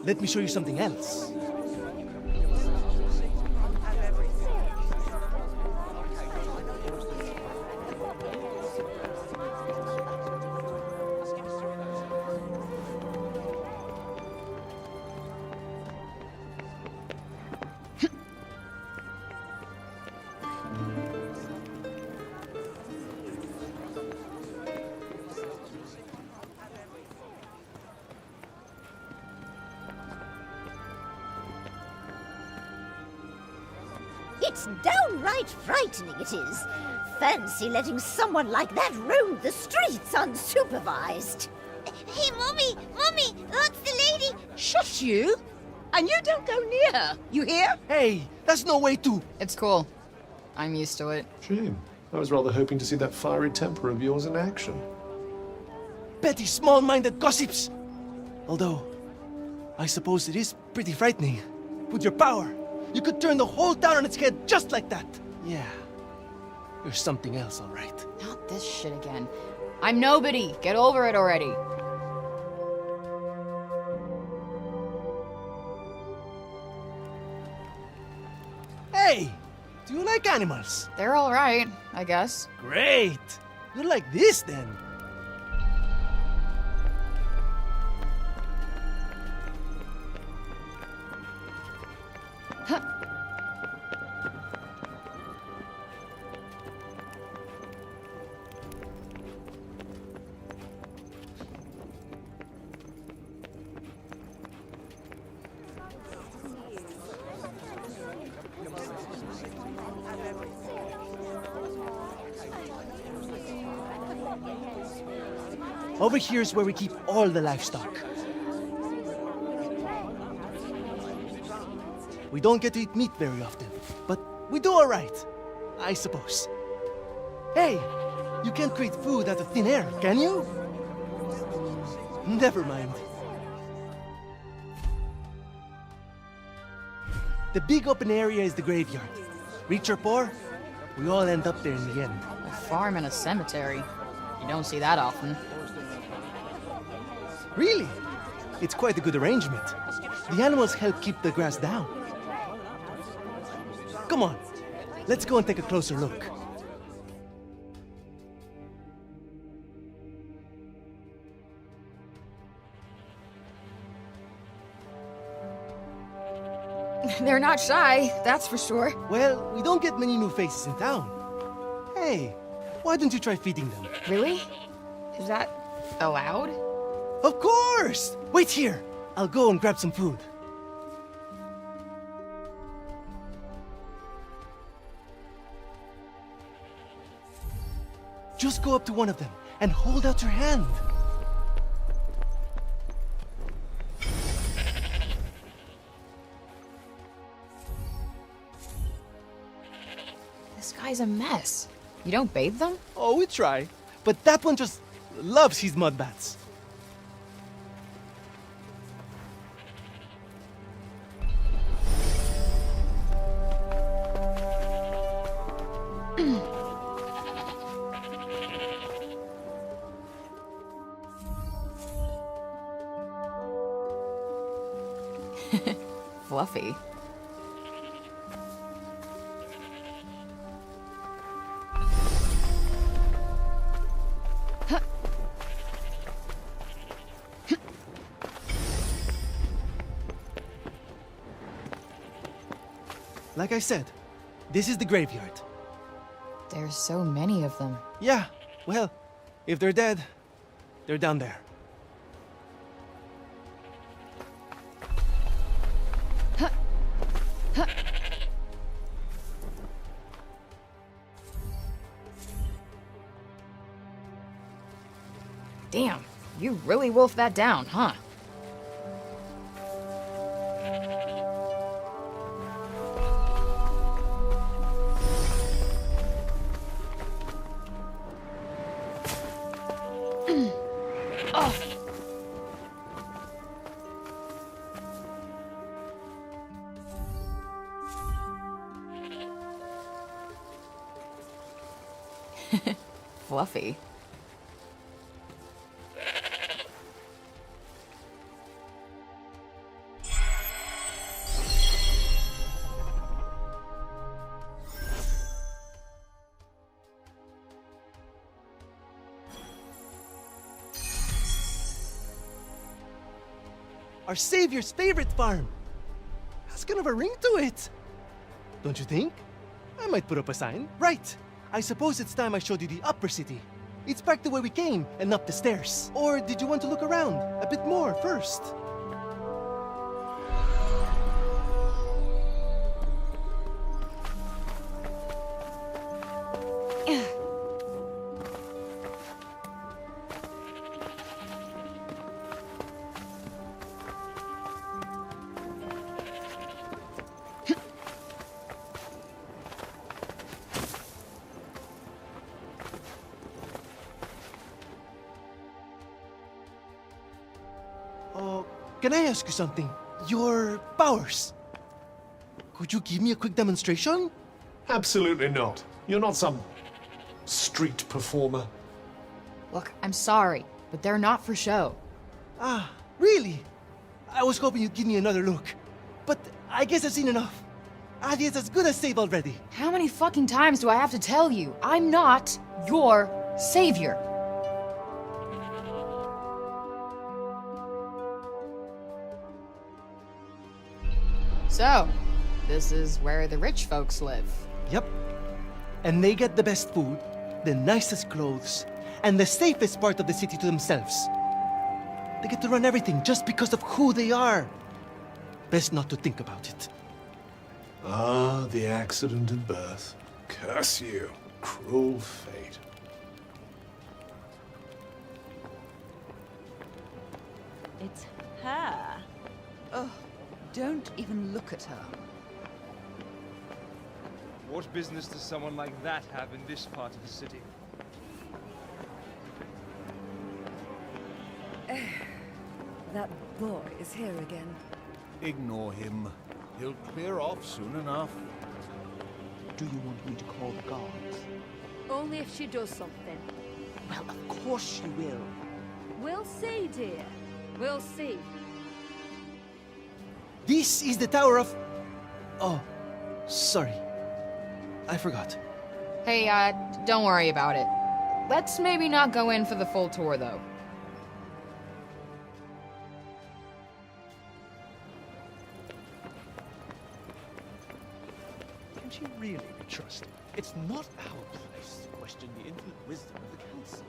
N: Let me show you something else.
D: It's downright frightening, it is. Fancy letting someone like that roam the streets unsupervised.
G: Hey, Mummy! Mummy! Look, the lady!
I: Shush you! And you don't go near her, you hear?
N: Hey, that's no way to...
A: It's cool. I'm used to it.
B: Shame. I was rather hoping to see that fiery temper of yours in action.
N: Petty, small-minded gossips! Although, I suppose it is pretty frightening. With your power, you could turn the whole town on its head just like that. Yeah, you're something else, all right.
A: Not this shit again. I'm nobody. Get over it already.
N: Hey, do you like animals?
A: They're all right, I guess.
N: Great. You like this, then? Over here is where we keep all the livestock. We don't get to eat meat very often, but we do all right, I suppose. Hey, you can't create food out of thin air, can you? Never mind. The big open area is the graveyard. Rich or poor, we all end up there in the end.
A: A farm and a cemetery. You don't see that often.
N: Really? It's quite a good arrangement. The animals help keep the grass down. Come on, let's go and take a closer look.
A: They're not shy, that's for sure.
N: Well, we don't get many new faces in town. Hey, why don't you try feeding them?
A: Really? Is that allowed?
N: Of course! Wait here. I'll go and grab some food. Just go up to one of them and hold out your hand.
A: This guy's a mess. You don't bathe them?
N: Oh, we try. But that one just loves his mud baths.
A: Fluffy.
N: Like I said, this is the graveyard.
A: There's so many of them.
N: Yeah, well, if they're dead, they're down there.
A: Damn, you really wolfed that down, huh? fluffy.
N: Our savior's favorite farm. Has kind of a ring to it. Don't you think? I might put up a sign. Right. I suppose it's time I showed you the upper city. It's back the way we came and up the stairs. Or did you want to look around a bit more first? Can I ask you something? Your powers. Could you give me a quick demonstration?
B: Absolutely not. You're not some street performer.
A: Look, I'm sorry, but they're not for show.
N: Ah, really? I was hoping you'd give me another look. But I guess I've seen enough. Athia's as good as saved already.
A: How many fucking times do I have to tell you? I'm not your savior. So, this is where the rich folks live.
N: Yep. And they get the best food, the nicest clothes, and the safest part of the city to themselves. They get to run everything just because of who they are. Best not to think about it.
B: Ah, the accident of birth. Curse you, cruel fate.
J: It's her. Oh, don't even look at her.
K: What business does someone like that have in this part of the city?
P: That boy is here again.
Q: Ignore him. He'll clear off soon enough.
V: Do you want me to call the guards?
W: Only if she does something.
V: Well, of course she will.
W: We'll see, dear. We'll see.
N: This is the Tower of... Oh, sorry. I forgot.
A: Hey, don't worry about it. Let's maybe not go in for the full tour, though.
F: Can she really be trusted? It's not our place to question the infinite wisdom of the council.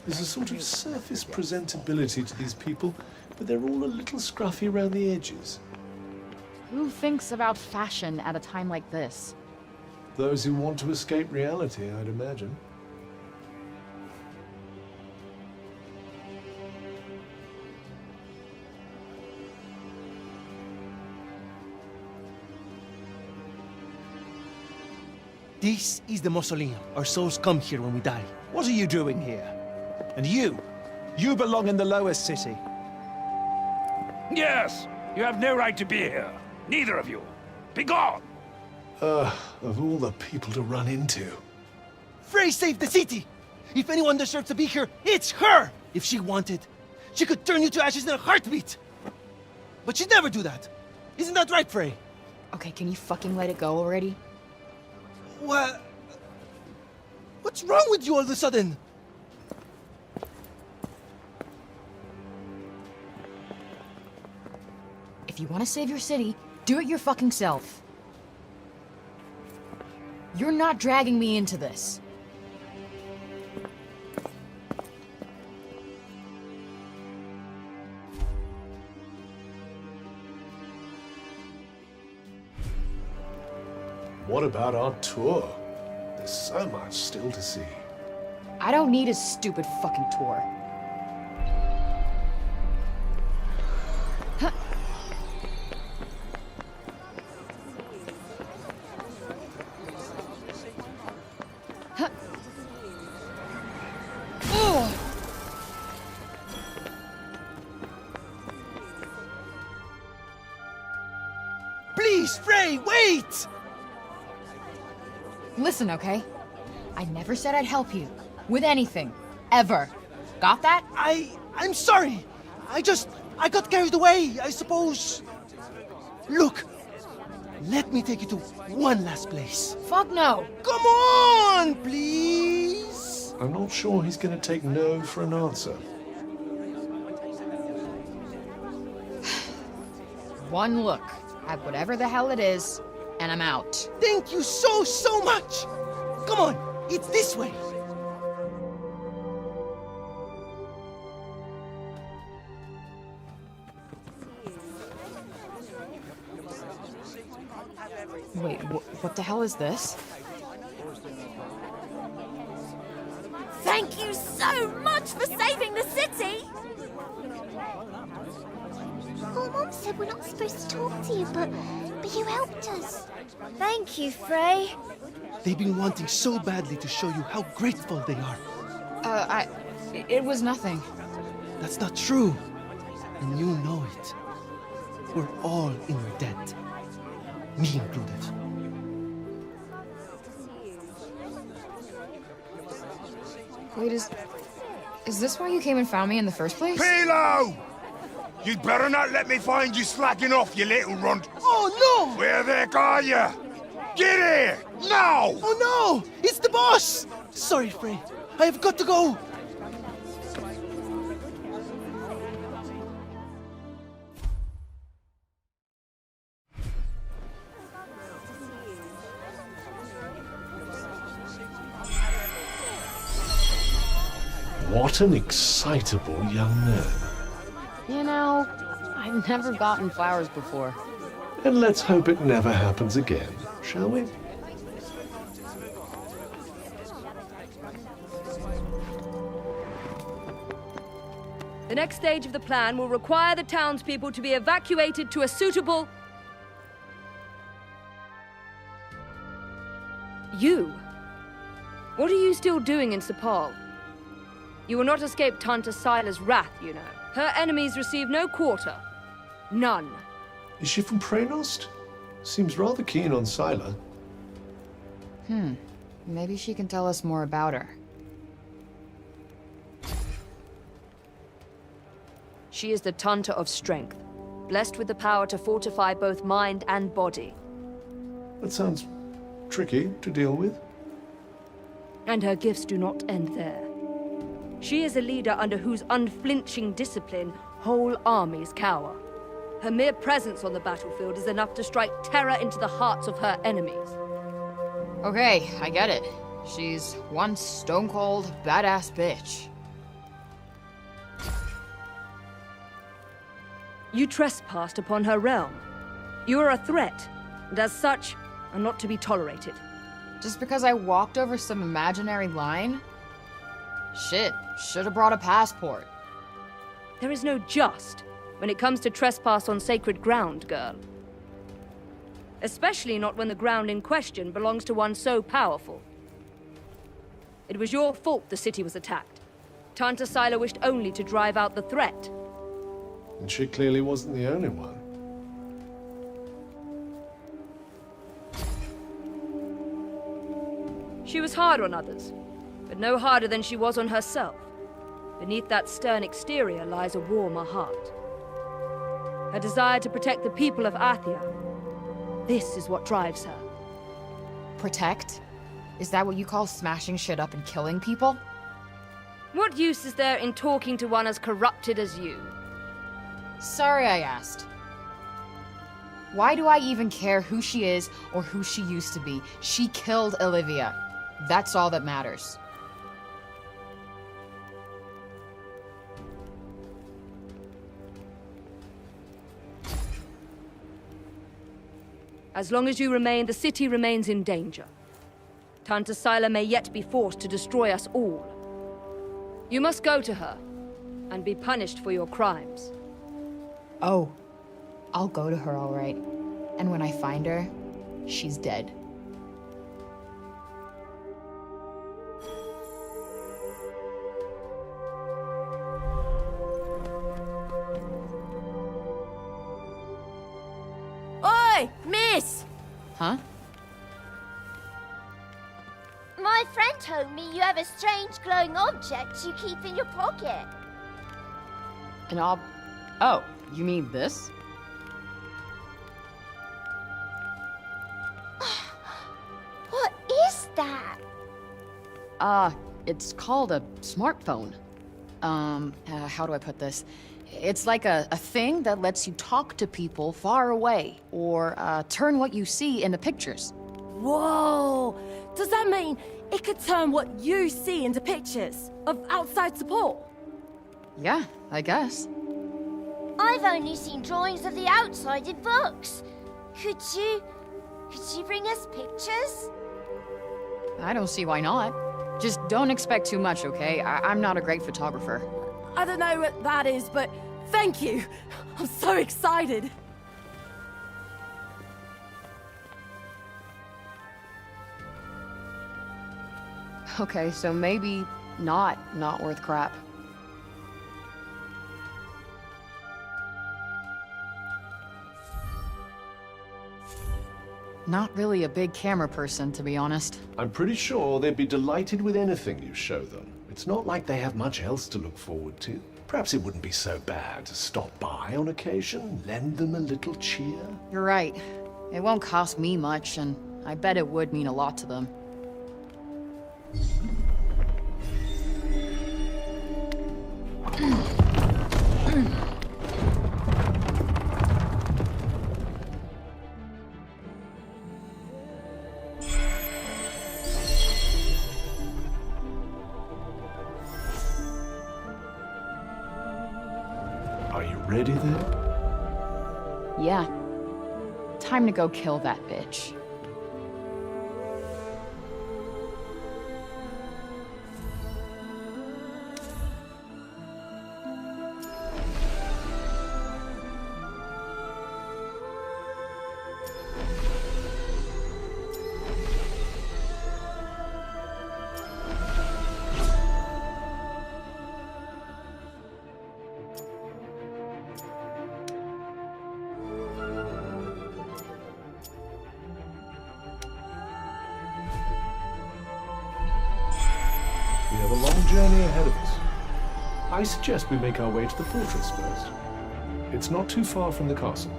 B: There's a sort of surface presentability to these people, but they're all a little scruffy around the edges.
A: Who thinks about fashion at a time like this?
B: Those who want to escape reality, I'd imagine.
N: This is the mausoleum. Our souls come here when we die.
F: What are you doing here? And you belong in the lowest city.
M: Yes, you have no right to be here. Neither of you. Be gone!
B: Of all the people to run into.
N: Frey saved the city! If anyone deserves to be here, it's her! If she wanted, she could turn you to ashes in a heartbeat! But she'd never do that. Isn't that right, Frey?
A: Okay, can you fucking let it go already?
N: What? What's wrong with you all of a sudden?
A: If you want to save your city, do it your fucking self. You're not dragging me into this.
B: What about our tour? There's so much still to see.
A: I don't need a stupid fucking tour. Huh. Huh. Oh.
N: Please! Please, Frey, wait!
A: Listen, okay? I never said I'd help you. With anything. Ever. Got that?
N: I'm sorry. I got carried away, I suppose. Look, let me take you to one last place.
A: Fuck no.
N: Come on, please.
B: I'm not sure he's going to take no for an answer.
A: One look at whatever the hell it is, and I'm out.
N: Thank you so much. Come on, it's this way.
A: Wait, what the hell is this?
C: Thank you so much for saving the city!
T: Oh, Mom said we're not supposed to talk to you, but you helped us. Thank you, Frey.
N: They've been wanting so badly to show you how grateful they are.
A: It was nothing.
N: That's not true. And you know it. We're all in your debt. Me included.
A: Wait, is this why you came and found me in the first place?
E: Pilo! You'd better not let me find you slacking off, you little runt.
N: Oh, no!
E: Where the heck are you? Get here! Now!
N: Oh, no! It's the boss! Sorry, Frey. I have got to go.
B: What an excitable young man.
A: You know, I've never gotten flowers before.
B: And let's hope it never happens again, shall we?
W: The next stage of the plan will require the townspeople to be evacuated to a suitable... You? What are you still doing in Sepal? You will not escape Tantas Sila's wrath, you know. Her enemies receive no quarter. None.
B: Is she from Praenost? Seems rather keen on Sila.
A: Maybe she can tell us more about her.
W: She is the Tanta of strength, blessed with the power to fortify both mind and body.
B: That sounds tricky to deal with.
W: And her gifts do not end there. She is a leader under whose unflinching discipline whole armies cower. Her mere presence on the battlefield is enough to strike terror into the hearts of her enemies.
A: Okay, I get it. She's one stone-cold, badass bitch.
W: You trespassed upon her realm. You are a threat, and as such, are not to be tolerated.
A: Just because I walked over some imaginary line? Shit, should have brought a passport.
W: There is no just when it comes to trespass on sacred ground, girl. Especially not when the ground in question belongs to one so powerful. It was your fault the city was attacked. Tanta Sila wished only to drive out the threat.
B: And she clearly wasn't the only one.
W: She was hard on others, but no harder than she was on herself. Beneath that stern exterior lies a warmer heart. Her desire to protect the people of Athia. This is what drives her.
A: Protect? Is that what you call smashing shit up and killing people?
W: What use is there in talking to one as corrupted as you?
A: Sorry I asked. Why do I even care who she is or who she used to be? She killed Olivia. That's all that matters.
W: As long as you remain, the city remains in danger. Tanta Sila may yet be forced to destroy us all. You must go to her, and be punished for your crimes.
A: Oh, I'll go to her all right. And when I find her, she's dead.
C: Oi, miss!
A: Huh?
C: My friend told me you have a strange glowing object you keep in your pocket.
A: An Oh, you mean this?
C: What is that?
A: It's called a smartphone. How do I put this? It's like a thing that lets you talk to people far away, or turn what you see into pictures.
H: Whoa! Does that mean it could turn what you see into pictures of outside support?
A: Yeah, I guess.
C: I've only seen drawings of the outside in books. Could you bring us pictures?
A: I don't see why not. Just don't expect too much, okay? I'm not a great photographer.
H: I don't know what that is, but thank you. I'm so excited.
A: Okay, so maybe not worth crap. Not really a big camera person, to be honest.
B: I'm pretty sure they'd be delighted with anything you show them. It's not like they have much else to look forward to. Perhaps it wouldn't be so bad to stop by on occasion, lend them a little cheer.
A: You're right. It won't cost me much, and I bet it would mean a lot to them.
B: Are you ready then?
A: Yeah. Time to go kill that bitch.
B: We have a long journey ahead of us. I suggest we make our way to the fortress first. It's not too far from the castle.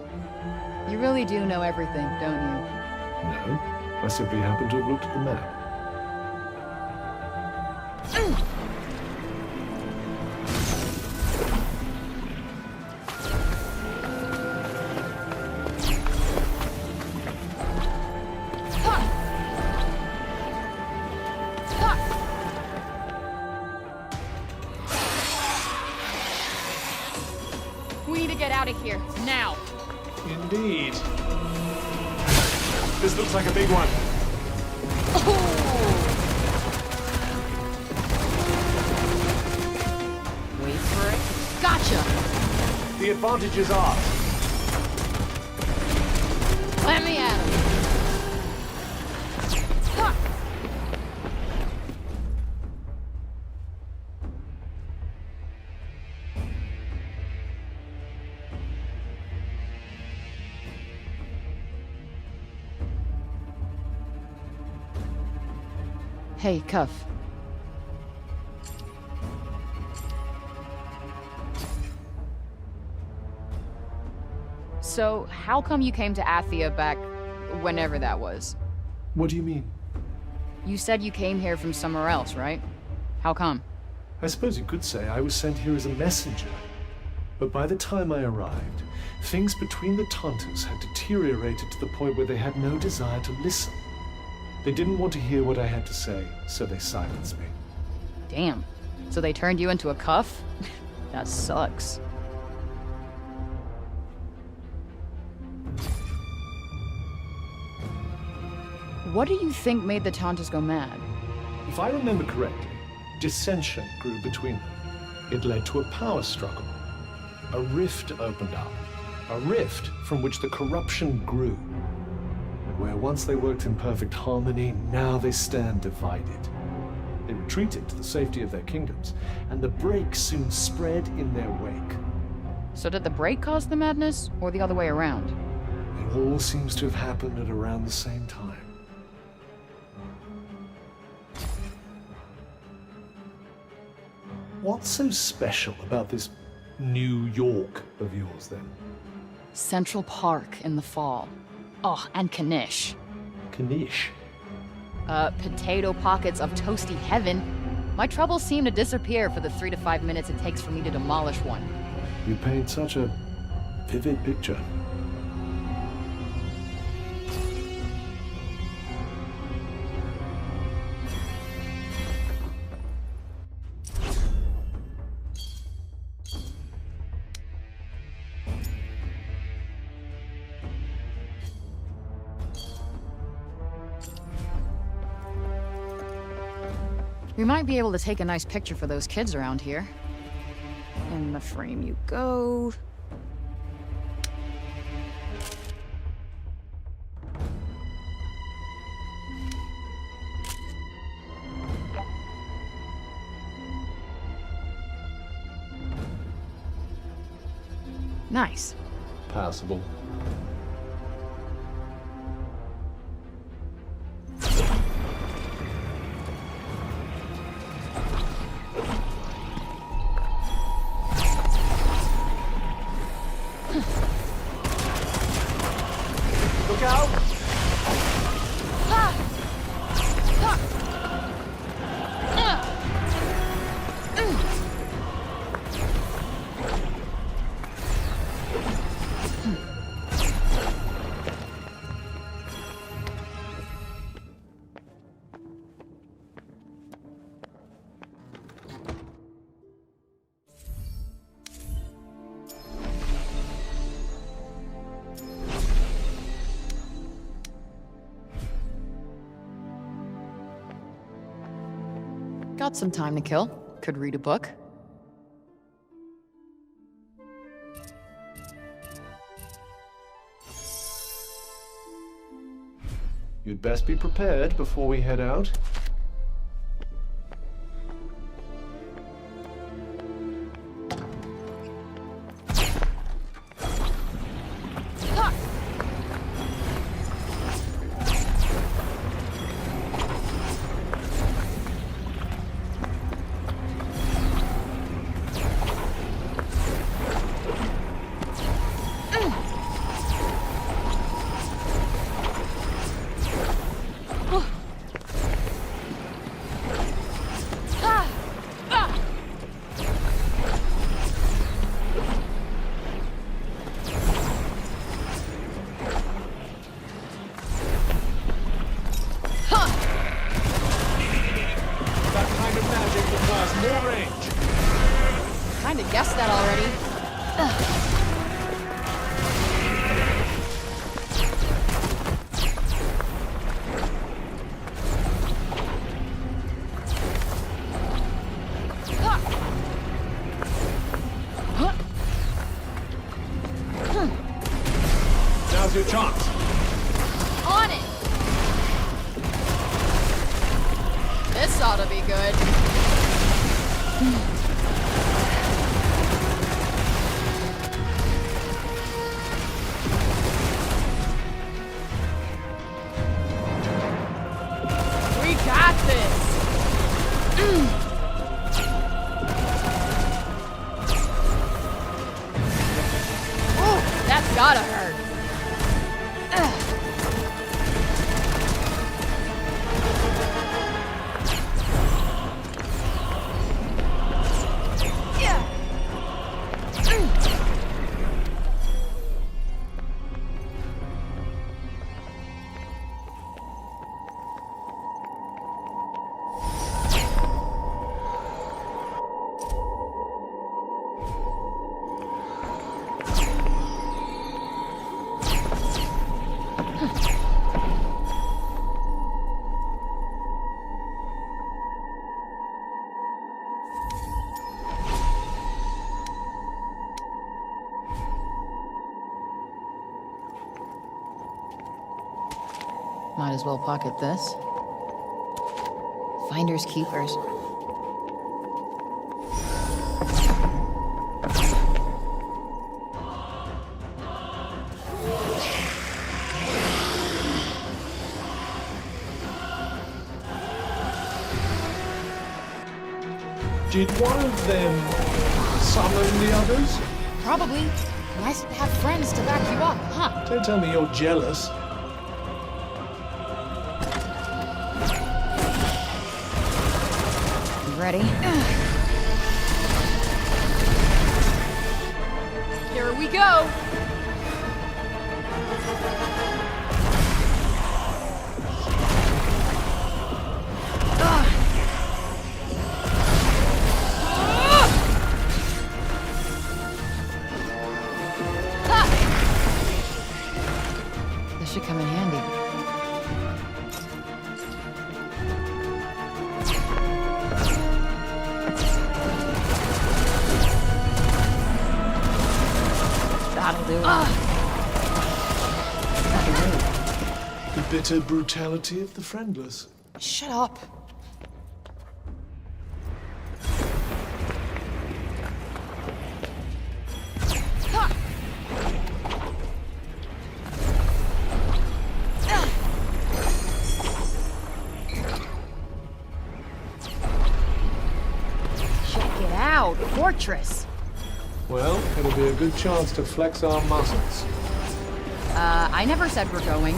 A: You really do know everything, don't you?
B: No, I simply happen to have looked at the map.
A: We need to get out of here, now!
B: Indeed. This looks like a big one.
A: Wait for it. Gotcha!
B: The advantage is ours.
A: Let me at him! Hey, Cuff. So, how come you came to Athia back whenever that was?
B: What do you mean?
A: You said you came here from somewhere else, right? How come?
B: I suppose you could say I was sent here as a messenger. But by the time I arrived, things between the Tantas had deteriorated to the point where they had no desire to listen. They didn't want to hear what I had to say, so they silenced me.
A: Damn. So they turned you into a cuff? That sucks. What do you think made the Tantas go mad?
B: If I remember correctly, dissension grew between them. It led to a power struggle. A rift opened up. A rift from which the corruption grew. Where once they worked in perfect harmony, now they stand divided. They retreated to the safety of their kingdoms, and the break soon spread in their wake.
A: So did the break cause the madness, or the other way around?
B: It all seems to have happened at around the same time. What's so special about this New York of yours, then?
A: Central Park in the fall. Oh, and Knish.
B: Knish?
A: Potato pockets of toasty heaven. My troubles seem to disappear for the 3 to 5 minutes it takes for me to demolish one.
B: You paint such a vivid picture.
A: We might be able to take a nice picture for those kids around here. In the frame you go. Nice.
B: Passable.
N: Look out!
A: Got some time to kill. Could read a book.
B: You'd best be prepared before we head out.
A: Kinda guessed that already.
B: Now's your chance.
A: On it! This ought to be good. We got this! Ooh, that's gotta hurt. Might as well pocket this. Finders keepers.
B: Did one of them summon the others?
A: Probably. Nice to have friends to back you up, huh?
B: Don't tell me you're jealous.
A: You ready? Here we go! This should come in handy. That'll do it.
B: The bitter brutality of the friendless.
A: Shut up. Check it out, fortress.
B: Well, it'll be a good chance to flex our muscles.
A: I never said we're going.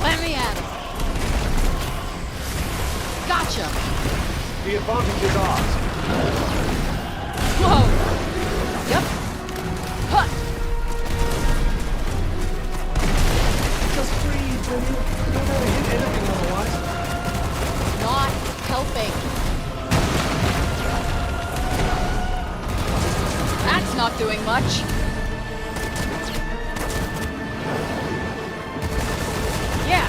A: Let me at it. Gotcha.
B: The advantage is ours.
A: Whoa. Yep. Huh.
B: Just breathe, Jimmy. You don't ever hit anything otherwise.
A: Not helping. That's not doing much. Yeah.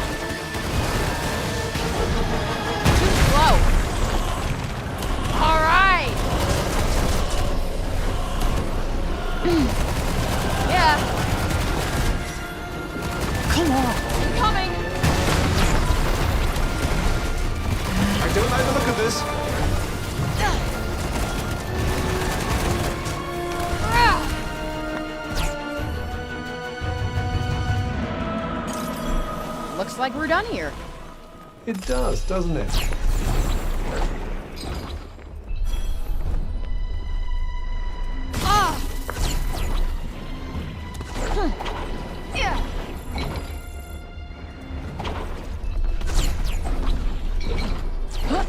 A: Too slow. All right. Yeah. Come on. I'm coming.
B: I don't like the look of this.
A: Looks like we're done here.
B: It does, doesn't it?
A: Ah! Yeah. Huh?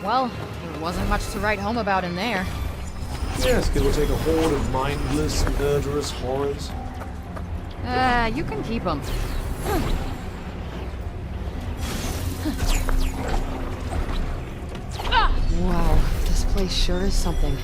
A: Well, there wasn't much to write home about in there.
B: Yes, give or take a horde of mindless, murderous horrors.
A: You can keep them. Wow, this place sure is something.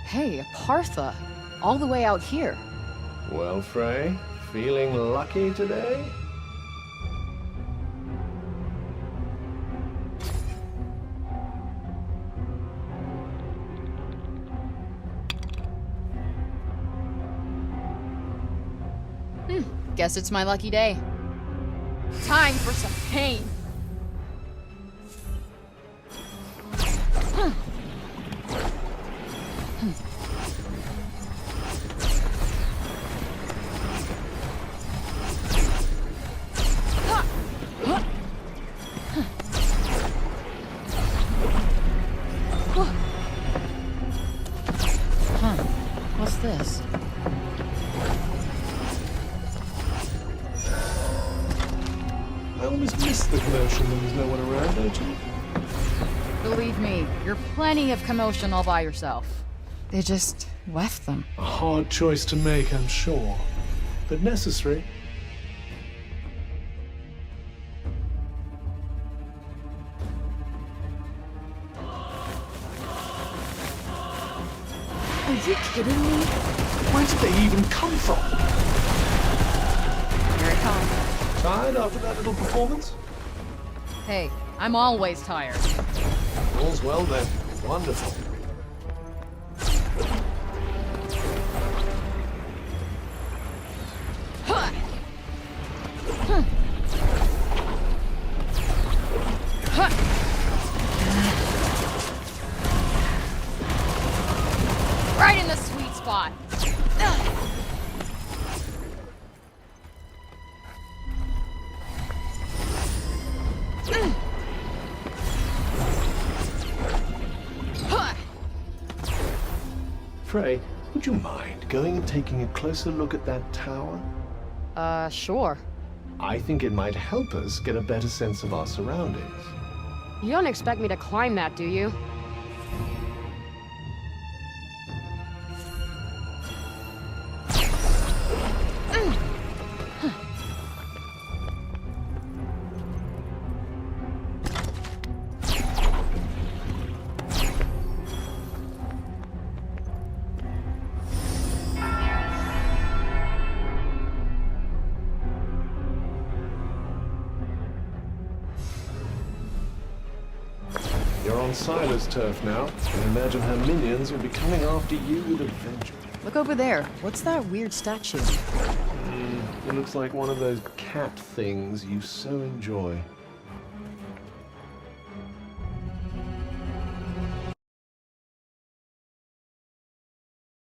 A: Hey, Partha. All the way out here.
B: Well, Frey, feeling lucky today?
A: Guess it's my lucky day. Time for some pain. What's this?
B: I almost miss the commotion when there's no one around, don't you?
A: Believe me, you're plenty of commotion all by yourself. They just left them.
B: A hard choice to make, I'm sure, but necessary.
A: Are you kidding me?
B: Where did they even come from?
A: Here it comes.
B: Tired after that little performance?
A: Hey, I'm always tired.
B: All's well then. Wonderful.
A: Right in the sweet spot.
B: Frey, would you mind going and taking a closer look at that tower?
A: Sure.
B: I think it might help us get a better sense of our surroundings.
A: You don't expect me to climb that, do you?
B: You're on Sila's turf now. I imagine her minions will be coming after you with a vengeance.
A: Look over there. What's that weird statue?
B: It looks like one of those cat things you so enjoy.